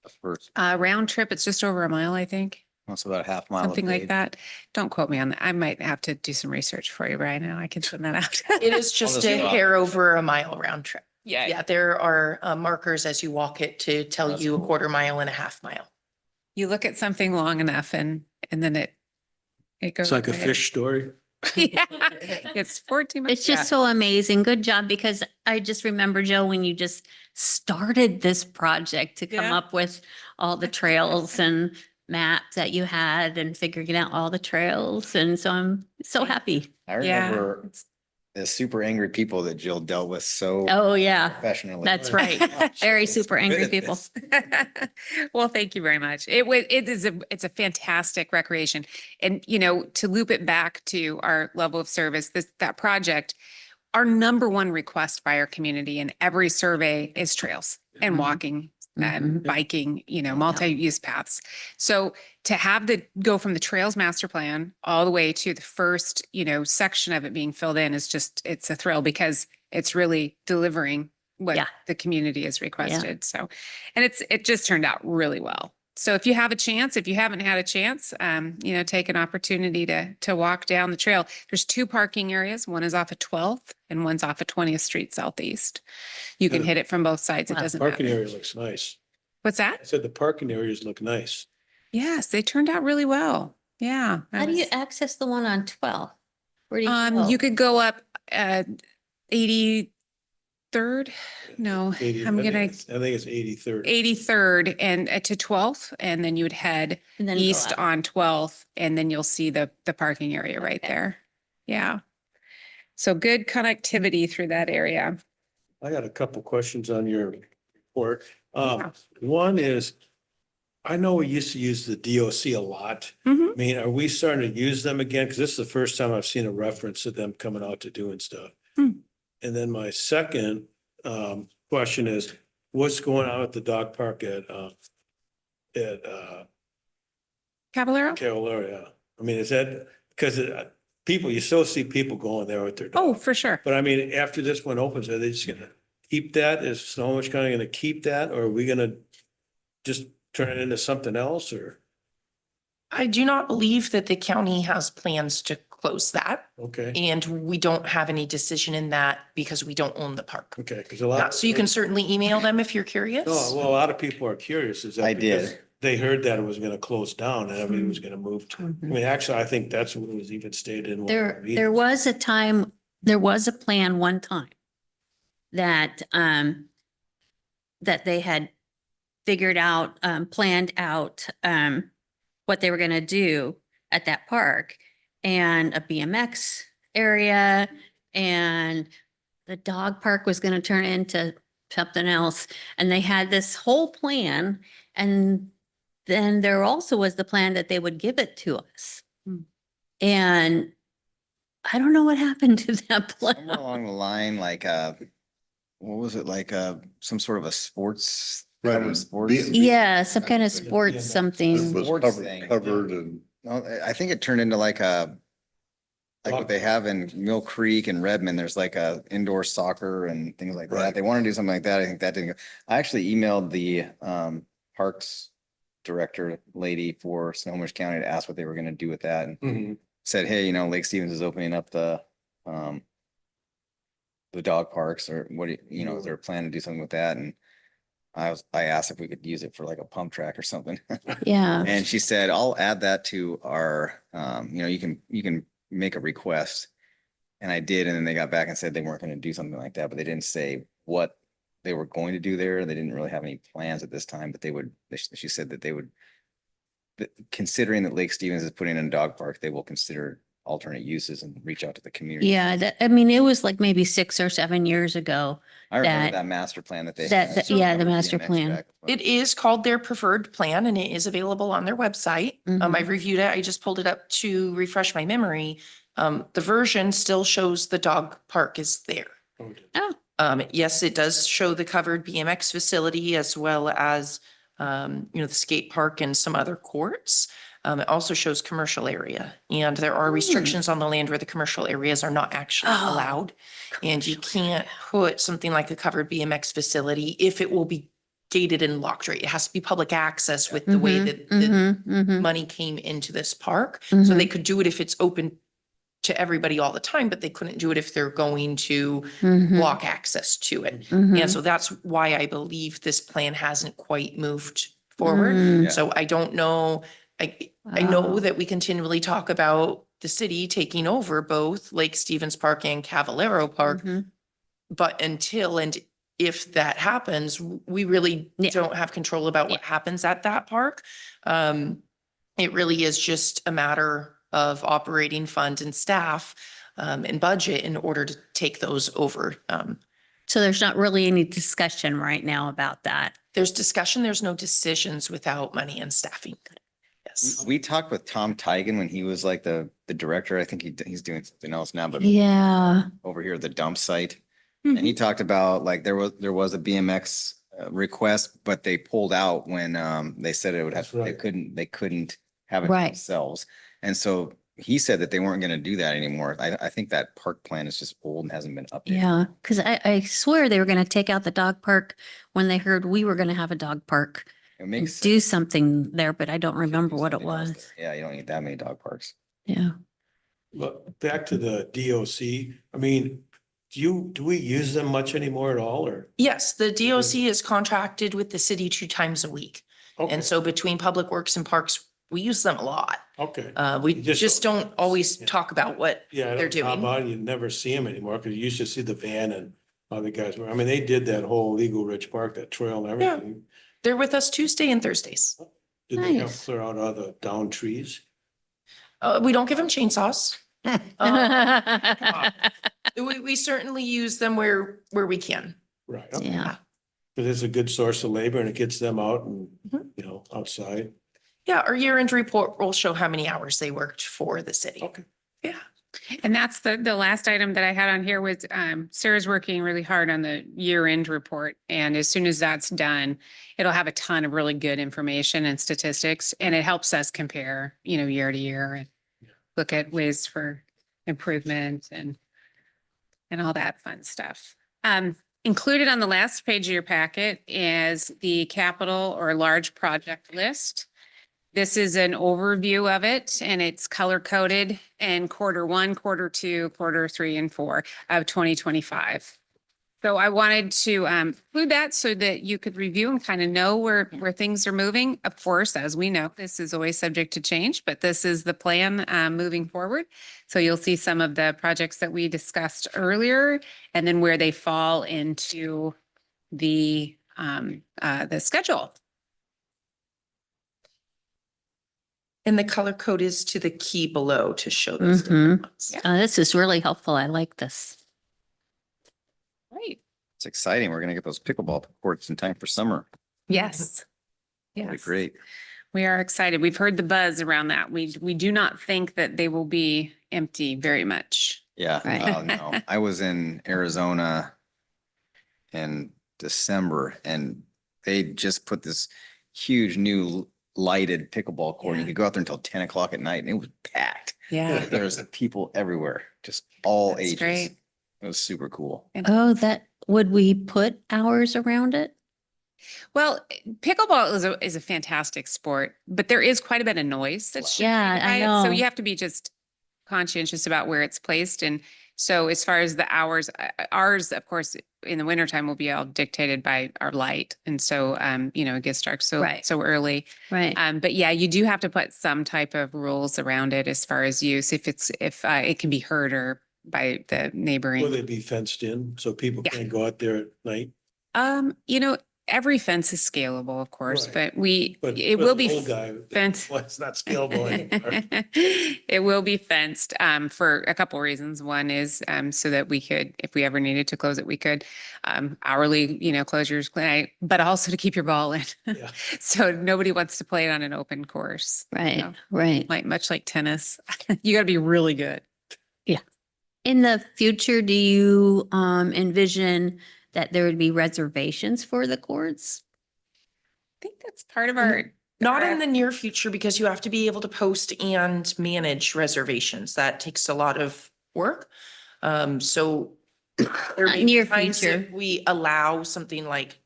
The first, Round trip, it's just over a mile, I think, it's about a half mile. a something like day. that. Don't quote me on that. I might have to do some research for you right now. I can send that out. It is just just a drop hair over a mile round trip. Yeah. Yeah, there are markers as you walk it to tell That's you a cool. 1/4 mile and a half mile. You look at something long enough and then it goes. It's like a right. fish story. Yeah. It's 14 months. It's just so amazing. Good job, because I just remember, Joe, when you just started this project to come Yeah. up with all the trails and maps that you had and figuring out all the trails. And so I'm so happy. I Yeah. remember the super angry people that Jill dealt with so Oh, yeah. professionally. That's right. Very super Good angry at people. this. Well, thank you very much. It's a fantastic recreation. And, to loop it back to our level of service, that project, our number one request by our community in every survey is trails and Mhm. walking and Mhm. biking, multi-use paths. So to have go from the trails master plan all the way to the first, section of it being filled in is it's a thrill, because it's really delivering what Yeah. the community has requested. So, and it just turned out really well. So if you have a chance, if you haven't had a chance, take an opportunity to walk down the trail. There's 2 parking areas. One is off of 12th and one's off of 20th Street Southeast. You can Good. hit it from both sides. It Wow. doesn't Parking matter. area looks nice. What's I that? said the parking areas look nice. Yes, they turned out really well. Yeah. I How do you was- access the one on 12? Where do you go? You could go up 83rd. No, 80 I'm I think gonna it's- I think it's 83rd. 83rd and to 12th, and then you would head And then go east up. on 12th, and then you'll see the parking area right Okay. there. Yeah. So good connectivity through that area. I got a couple questions on your report. Yeah. One is, I know we used to use the DOC a lot. Mhm. I mean, are we starting to use them again? Because this is the first time I've seen a reference to them coming out to doing stuff. Hmm. And then my second question is, what's going on at the dog park at Caballero? Cavalaria? I mean, is that, because people, you still see people going there with their Oh, dog. for sure. But I mean, after this one opens, are they just gonna keep that? Is Snohomish County gonna keep that, or are we gonna just turn it into something else, or? I do not believe that the county has plans to close that, Okay, and we don't have any decision in that because we don't own the park. okay, because a lot. So you can certainly email them if you're curious. No, well, a lot of people are curious, is that? I did. because They heard that it was gonna close down and everything was gonna move to, I mean, actually, I think that's what was even stated in. one of the There meetings. was a time, there was a plan one time that, that they had figured out, planned out, what they were gonna do at that park and a BMX area, and the dog park was gonna turn into something else. And they had this whole plan, and then there also was the plan that they would give it to us. Hmm. And I don't know what happened to that Somewhere plan. along the line, like, what was it, like, some sort of a sports, Right, covered and sports? Yeah, some kind of Yeah, sports BMX. It something. was Sports thing. covered and No, I think it turned into like what they have in Mill Creek and Redmond. There's like a indoor soccer and things like that. Right. They want to do something like that. I think that didn't go. I actually emailed the Parks Director lady for Snohomish County to ask what they were going to do with that, and Mhm. said, hey, Lake Stevens is opening up the dog parks, or what do you, is there a plan to do something with that? And I asked if we could use it for like a pump track or something. Yeah. And she said, I'll add that to our, you can make a request. And I did, and then they got back and said they weren't going to do something like that, but they didn't say what they were going to do there. They didn't really have any plans at this time, but she said that they would, considering that Lake Stevens is putting in a dog park, they will consider alternate uses and reach out to the community. Yeah, I mean, it was like maybe 6 or 7 years ago. I remember that- that master plan that they. that- had. that- yeah, the Remember master BMX plan. track. It is called their preferred plan and it is available on their website. Mhm. I reviewed it. I just pulled it up to refresh my memory. The version still shows the dog park is there. Oh, Yes, it does show the covered BMX facility as well as, the skate park and some other courts. It also shows commercial area, and there are restrictions on the land where the commercial areas are not actually Oh, allowed. And you can't put something like a covered BMX facility if it will be gated and locked, right? It has to be public access with the way that the mhm. money came into this park. So they could do it if it's open to everybody all the time, but they couldn't do it if they're going to block access to it. And so that's why I believe this plan hasn't quite moved forward. Mm. Yeah. So I don't know, I know Oh. that we continually talk about the city taking over both Lake Stevens Park and Cavallaro Park, Mhm. but until and if that happens, we really Yeah. don't have control about what happens at that park. It really is just a matter of operating fund and staff and budget in order to take those over. So there's not really any discussion right now about that. There's discussion, there's no decisions without money and staffing. Yes. We talked with Tom Tigan when he was like the director. I think he's doing something else now, but Yeah. over here at the dump site. And he talked about like there was a BMX request, but they pulled out when they said it would have, That's right. they couldn't have it Right. themselves. And so he said that they weren't going to do that anymore. I think that park plan is just old and hasn't been updated. Yeah, because I swear they were going to take out the dog park when they heard we were going to have a dog park. It And makes do sense. something there, but I don't Do remember what it something else was. there. Yeah, you don't need that many dog parks. Yeah. But back to the DOC, I mean, do we use them much anymore at all, or? Yes, the DOC is contracted with the city 2 times a week. Okay, And so between Public Works and Parks, we use them a lot. okay. We You just just don't always Yeah. talk about what Yeah, I they're don't, how doing. about you never see them anymore, because you used to see the van and other guys were, I mean, they did that whole Eagle Ridge Park, that trail and Yeah. everything. They're with us Tuesday and Thursdays. Did they help Nice. clear out all the down trees? We don't give them chainsaws. We certainly use them where we can. Right. Yeah. Because it's a good source of labor and it gets them out and, Mhm. outside. Yeah, our year-end report will show how many hours they worked for the city. Okay. Yeah. And that's the last item that I had on here was Sarah's working really hard on the year-end report. And as soon as that's done, it'll have a ton of really good information and statistics, and it helps us compare, year to year and look at ways for improvement and all that fun stuff. Included on the last page of your packet is the capital or large project list. This is an overview of it, and it's color coded in Q1, Q2, Q3, and Q4 of 2025. So I wanted to include that so that you could review and kind of know where things are moving. Of course, as we know, this is always subject to change, but this is the plan moving forward. So you'll see some of the projects that we discussed earlier, and then where they fall into the schedule. And the color code is to the key below to show those Mhm. different ones. This is really helpful. I like this. Right. It's exciting. We're gonna get those pickleball courts in time for summer. Yes. That'll be Yes. great. We are excited. We've heard the buzz around that. We do not think that they will be empty very much. Yeah, Right. oh no, I was in Arizona in December and they just put this huge new lighted pickleball court. You Yeah. could go out there until 10 o'clock at night and it was packed. Yeah. There's people everywhere, just all That's ages. great. It was super cool. Oh, would we put hours around it? Well, pickleball is a fantastic sport, but there is quite a bit of noise that's Yeah, generated I by it. So know. you have to be just conscientious about where it's placed. And so as far as the hours, ours, of course, in the wintertime will be all dictated by our light. And so, it gets dark Right. so early. Right. But yeah, you do have to put some type of rules around it as far as use, if it can be heard or by the Will neighboring. they be fenced in so people Yeah. can't go out there at night? Every fence is scalable, of course, Right. but it But will an be old guy, fenced. well, it's not scalable anymore. It will be fenced for a couple reasons. One is so that we could, if we ever needed to close it, we could hourly, closures, but also to keep your ball in. Yeah. So nobody wants to play it on an open course. Right. Right. Much like tennis, you got to be really good. In the future, do you envision that there would be reservations for the courts? I think that's part of our. Not in the near future because you have to be able to post and manage reservations. That takes a lot of work. So there may be Near times future. if we allow something like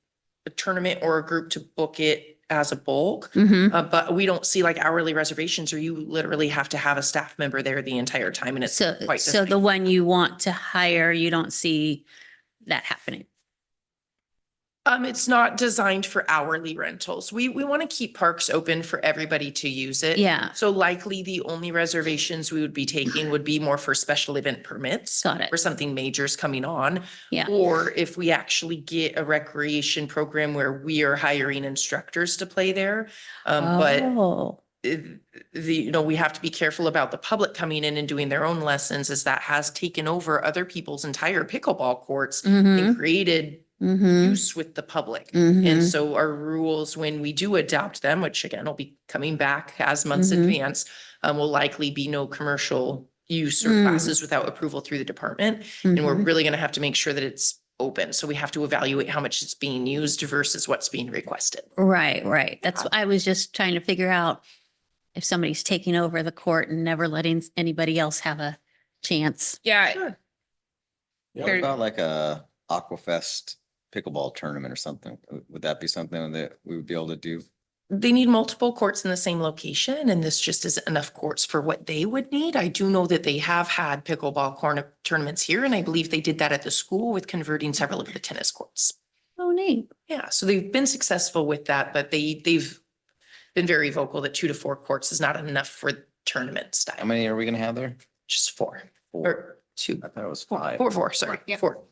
a tournament or a group to book it as a bulk. Mm-hmm. But we don't see like hourly reservations or you literally have to have a staff member there the entire time and it's So, quite so the different. one you want to hire, you don't see that happening? It's not designed for hourly rentals. We want to keep parks open for everybody to use it. Yeah, So likely the only reservations we would be taking would be more for special event permits. got it. Or something major's coming on. Yeah. Or if we actually get a recreation program where we are hiring instructors to play there. But Oh, we have to be careful about the public coming in and doing their own lessons as that has taken over other people's entire pickleball courts mm-hmm, and created mm-hmm, use with the public. mm-hmm. And so our rules, when we do adopt them, which again will be coming back as months Mhm. advance, will likely be no commercial use or Mm. classes without approval through the department. And we're Mhm. really going to have to make sure that it's open. So we have to evaluate how much it's being used versus what's being requested. Right, right. I was just trying to figure out if somebody's taking over the court and never letting anybody else have a chance. Yeah. Sure. What There- about like a Aquafest pickleball tournament or something? Would that be something that we would be able to do? They need multiple courts in the same location and this just isn't enough courts for what they would need. I do know that they have had pickleball tournaments here and I believe they did that at the school with converting several of the tennis courts. Oh, neat. Yeah, so they've been successful with that, but they've been very vocal that 2 to 4 courts is not enough for tournament How style, many are we gonna have there? just 4 4. or 2. I thought it was Four, 5. four, sorry, Yep. 4.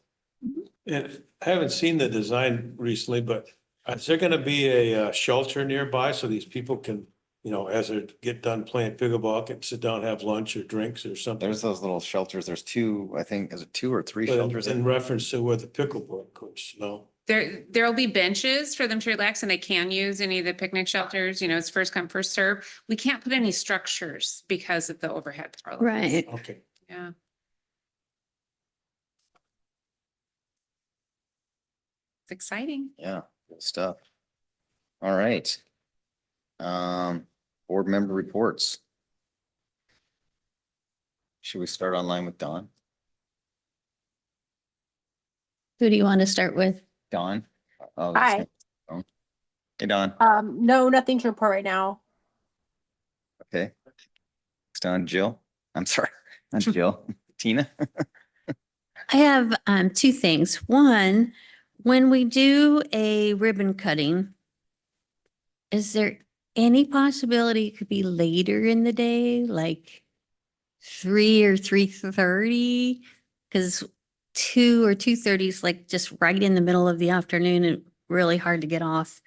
And I haven't seen the design recently, but is there gonna be a shelter nearby so these people can, as they get done playing pickleball, can sit down, have lunch or drinks or something? There's those little shelters. There's 2, I think, is it 2 or 3 But shelters? in reference to where the pickleball coach, no? There'll be benches for them to relax and they can use any of the picnic shelters, it's first come, first serve. We can't put any structures because of the overhead power lines. Right. Okay. Yeah. It's exciting. Yeah, good stuff. All right. Board member reports. Should we start online with Dawn? Who do you want to start with? Dawn? Oh, Hi. that's not- Hey, Dawn. No, nothing to report right now. Okay. Next on Jill. I'm sorry, not Jill. Tina. I have two things. One, when we do a ribbon cutting, is there any possibility it could be later in the day, like 3 or 3:30? Because 2 or 2:30 is like just right in the middle of the afternoon and really hard to get off.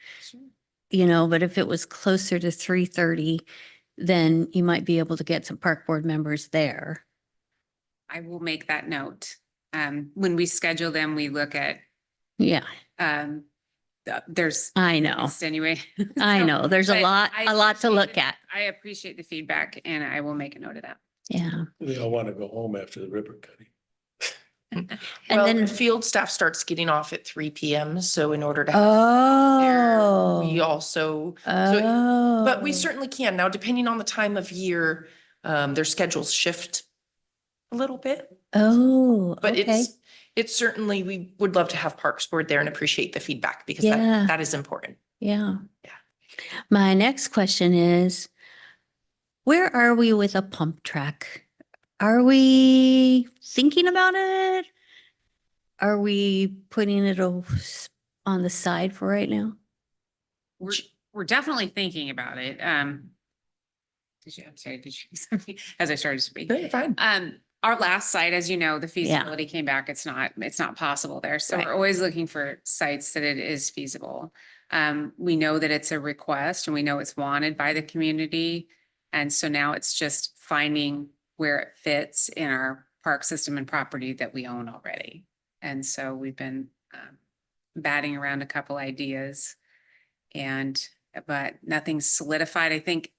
But if it was closer to 3:30, then you might be able to get some park board members there. I will make that note. When we schedule them, we look at, Yeah, there's. I know. Anyway. I So, know. There's a but lot, I a lot to appreciate look it. at. I appreciate the feedback and I will make a note of that. Yeah. They all want to go home after the ribbon cutting. And Well, then, field staff starts getting off at 3 PM. So in order to have there, we oh, also, oh. but we certainly can. Now, depending on the time of year, their schedules shift a little bit. Oh, But okay. it's certainly, we would love to have Parks Board there and appreciate the feedback because Yeah. that is important. Yeah. Yeah. My next question is, where are we with a pump track? Are we thinking about it? Are we putting it on the side for right now? We're definitely thinking about it. I'm sorry, did you, something as I started to speak? No, you're fine. Our last site, as you know, the feasibility came back. It's not possible there. So Right. we're always looking for sites that it is feasible. We know that it's a request and we know it's wanted by the community. And so now it's just finding where it fits in our park system and property that we own already. And so we've been batting around a couple ideas but nothing's solidified. I think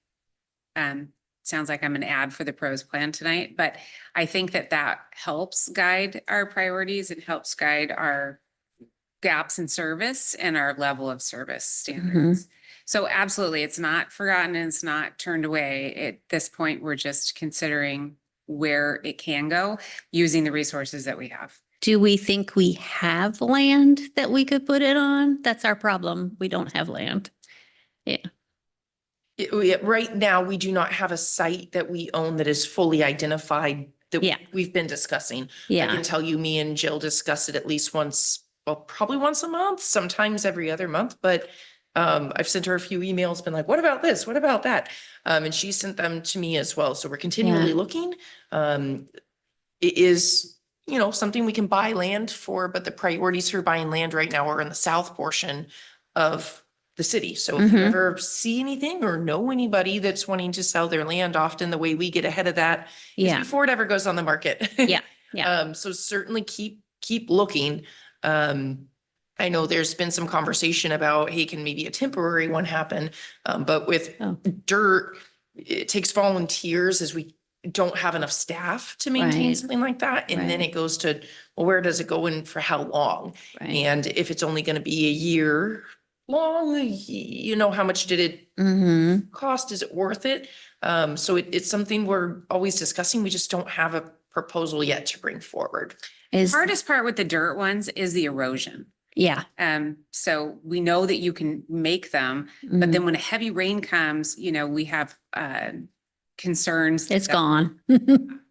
sounds like I'm an ad for the pros plan tonight, but I think that helps guide our priorities. It helps guide our gaps in service and our level of service standards. So absolutely, it's not forgotten and it's not turned away. At this point, we're just considering where it can go using the resources that we have. Do we think we have land that we could put it on? That's our problem. We don't have land. Yeah. Right now, we do not have a site that we own that is fully identified that Yeah. we've been discussing. I Yeah. can tell you, me and Jill discuss it at least once, well, probably once a month, sometimes every other month, but I've sent her a few emails, been like, what about this? What about that? And she sent them to me as well. So we're continually Yeah. looking. It is, something we can buy land for, but the priorities for buying land right now are in the south portion of the city. So if you Mhm. ever see anything or know anybody that's wanting to sell their land, often the way we get ahead of that is Yeah. before it ever goes on the market. Yeah. Yeah. So certainly keep looking. I know there's been some conversation about, hey, can maybe a temporary one happen? But with Oh. dirt, it takes volunteers as we don't have enough staff to maintain Right. something like that. And then Right. it goes to, well, where does it go and for how long? Right. And if it's only going to be a year long, how much did it Mm-hmm. cost? Is it worth it? So it's something we're always discussing. We just don't have a proposal yet to bring forward. Is, Hardest part with the dirt ones is the erosion. yeah. So we know that you can make them, mhm. but then when a heavy rain comes, we have concerns. It's that- gone.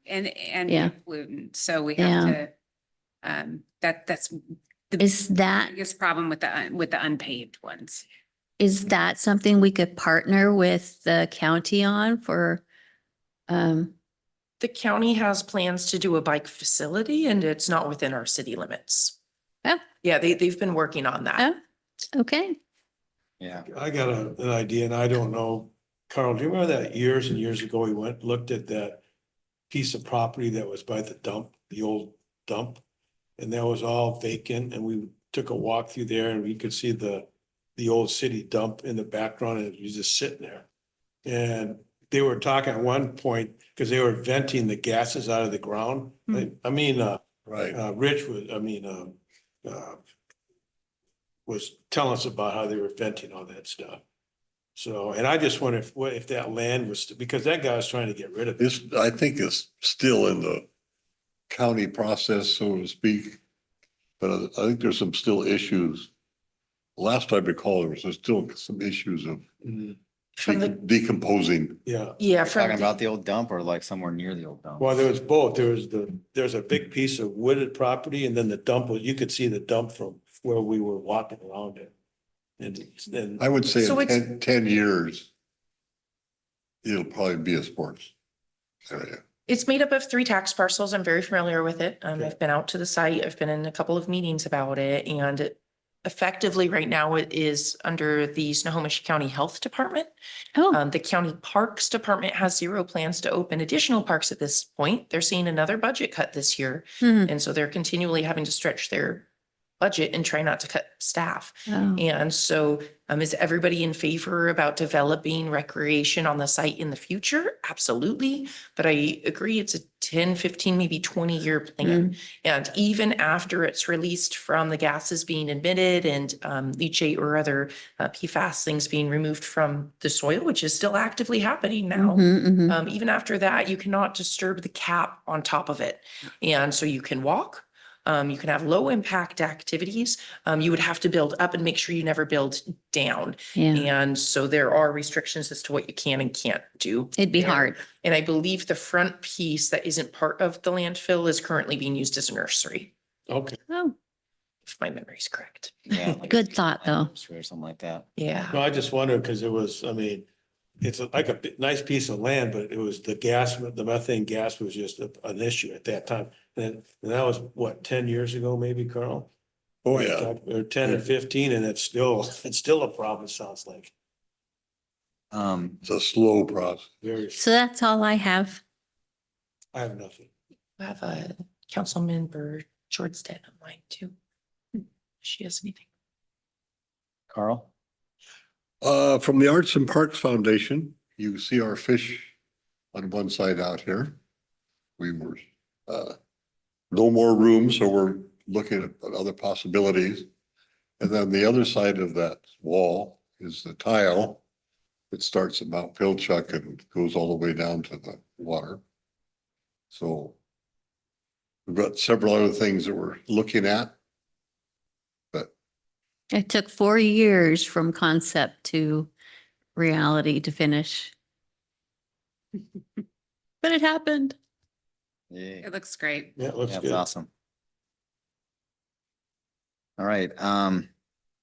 And Yeah. pollutant. So we have to, that's the Is that, biggest problem with the unpaved ones. is that something we could partner with the county on for? The county has plans to do a bike facility and it's not within our city limits. Oh. Yeah, they've been working on that. Oh, okay. Yeah. I got an idea and I don't know, Carl, do you remember that years and years ago, we looked at that piece of property that was by the dump, the old dump? And that was all vacant and we took a walk through there and we could see the old city dump in the background and it was just sitting there. And they were talking at one point, because they were venting the gases out of the ground. Hmm. Right. Rich was telling us about how they were venting all that stuff. So, and I just wonder if that land was, because that guy was trying to get rid of it. I think it's still in the county process, so to speak. But I think there's some still issues. Last I recall, there was still some issues of From the, decomposing. Yeah, yeah, Talking from about the old dump or like somewhere near the old dump? well, there was both. There's a big piece of wooded property and then the dump was, you could see the dump from where we were walking around it. And I would say So in it's- 10 years, it'll probably be a sports area. It's made up of 3 tax parcels. I'm very familiar with it. I've been out to the site. I've been in a couple of meetings about it and effectively right now it is under the Snohomish County Health Department. Oh, The County Parks Department has zero plans to open additional parks at this point. They're seeing another budget cut this year. hmm. And so they're continually having to stretch their budget and try not to cut staff. Oh. And so, is everybody in favor about developing recreation on the site in the future? Absolutely. But I agree, it's a 10, 15, maybe 20-year plan. And even after it's released from the gases being emitted and leachate or other PFAS things being removed from the soil, which is still actively happening now. Mhm, mhm. Even after that, you cannot disturb the cap on top of it. And so you can walk. You can have low impact activities. You would have to build up and make sure you never build down. Yeah, And so there are restrictions as to what you can and can't do. it'd be there. hard. And I believe the front piece that isn't part of the landfill is currently being used as a nursery, Okay. Oh, if my memory is correct. Yeah, like Good thought, though. Or something like that. Yeah. No, I just wondered because it was, I mean, it's like a nice piece of land, but it was the gas, the methane gas was just an issue at that time. And that was what, 10 years ago, maybe, Carl? Oh, yeah. Or 10 or 15, and it's still a problem, it sounds like. It's a slow process. Very, So that's all I have. I have nothing. I have a council member, George Stead, online too. If she has anything. Carl? From the Arts and Parks Foundation, you see our fish on one side out here. We were, no more room, so we're looking at other possibilities. And then the other side of that wall is the tile. It starts at Mount Pilchuck and goes all the way down to the water. So we've got several other things that we're looking at. It took 4 years from concept to reality to finish. But it happened. Yeah, It looks great. Yeah, it looks that's good. awesome. All right,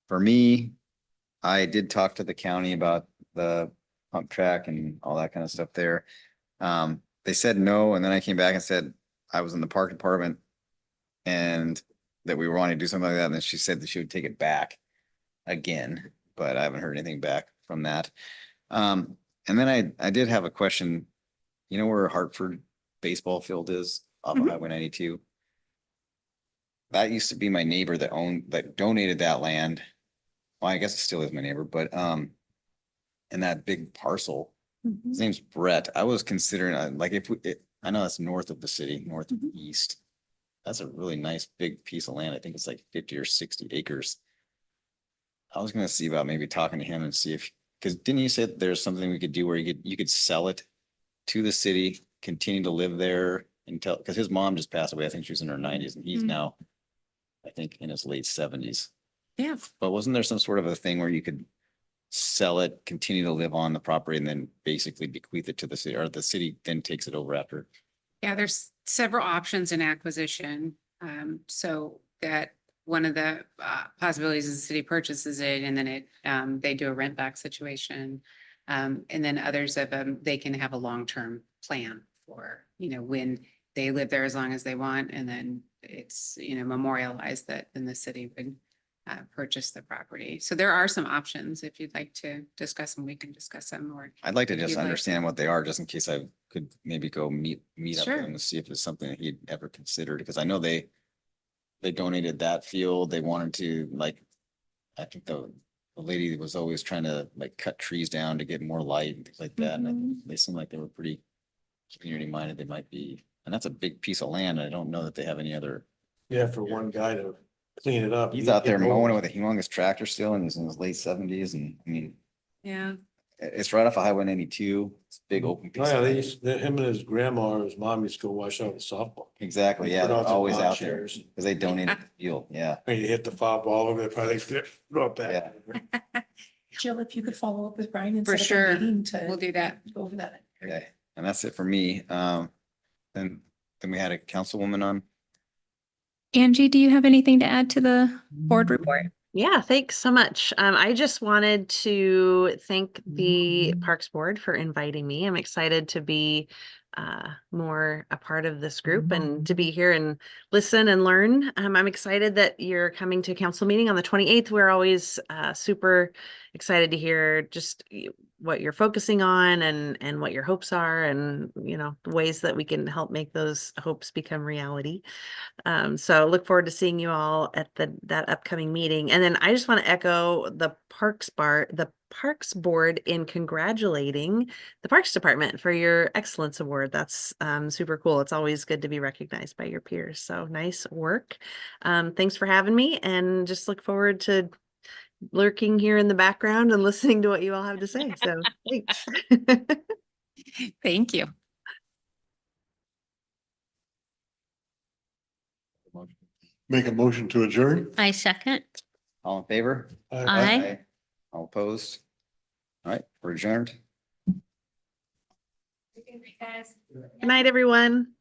for me, I did talk to the county about the pump track and all that kind of stuff there. They said no, and then I came back and said I was in the park department and that we were wanting to do something like that, and then she said that she would take it back again, but I haven't heard anything back from that. And then I did have a question. You know where Hartford baseball field is off of Highway 92? That used to be my neighbor that donated that land. Well, I guess it still is my neighbor, but and that big parcel, his name's Brett. I was considering like I know that's north of the city, northeast. That's a really nice big piece of land. I think it's like 50 or 60 acres. I was gonna see about maybe talking to him and see if, because didn't you say that there's something we could do where you could sell it to the city, continue to live there until, because his mom just passed away. I think she was in her 90s and he's now, I think, in his late 70s. Yeah. But wasn't there some sort of a thing where you could sell it, continue to live on the property, and then basically bequeath it to the city, or the city then takes it over after? Yeah, there's several options in acquisition. So that one of the possibilities is the city purchases it and then they do a rent back situation. And then others of them, they can have a long-term plan for, when they live there as long as they want. And then it's, memorialized that then the city would purchase the property. So there are some options. If you'd like to discuss them, we can discuss them, or I'd like to If just you'd like. understand what they are, just in case I could maybe go meet up Sure. with him and see if it's something that he'd ever considered, because I know they donated that field. They wanted to, like, I think the lady was always trying to like cut trees down to get more light and things like that. And I think they seem like they were pretty community minded. They might be, and that's a big piece of land. I don't know that they have any other. Yeah, for one guy to clean it up. He's out there mowing it with a humongous tractor still, and he's in his late 70s. And I mean, yeah. it's right off of Highway 92. It's a big open Oh, piece. yeah, of they land. him and his grandma or his mom used to go wash out the softball. Exactly. Yeah, Put they're out some always lawn out there chairs. because they donated the field. Yeah. And you hit the foul ball over there, probably throw it back. Jill, if you could follow up with Brian and For set up a sure. meeting to We'll do that. go over that. Yeah. And that's it for me. Then we had a councilwoman on. Angie, do you have anything to add to the board report? Yeah, thanks so much. I just wanted to thank the Parks Board for inviting me. I'm excited to be more a part of this group and to be here and listen and learn. I'm excited that you're coming to council meeting on the 28th. We're always super excited to hear just what you're focusing on and what your hopes are and, the ways that we can help make those hopes become reality. So look forward to seeing you all at that upcoming meeting. And then I just want to echo the Parks Board in congratulating the Parks Department for your Excellence Award. That's super cool. It's always good to be recognized by your peers. So nice work. Thanks for having me, and just look forward to lurking here in the background and listening to what you all have to say. So thanks. Thank you. Make a motion to adjourn? I second. All in favor? Aye. All opposed? All right, we're adjourned. Good night, everyone.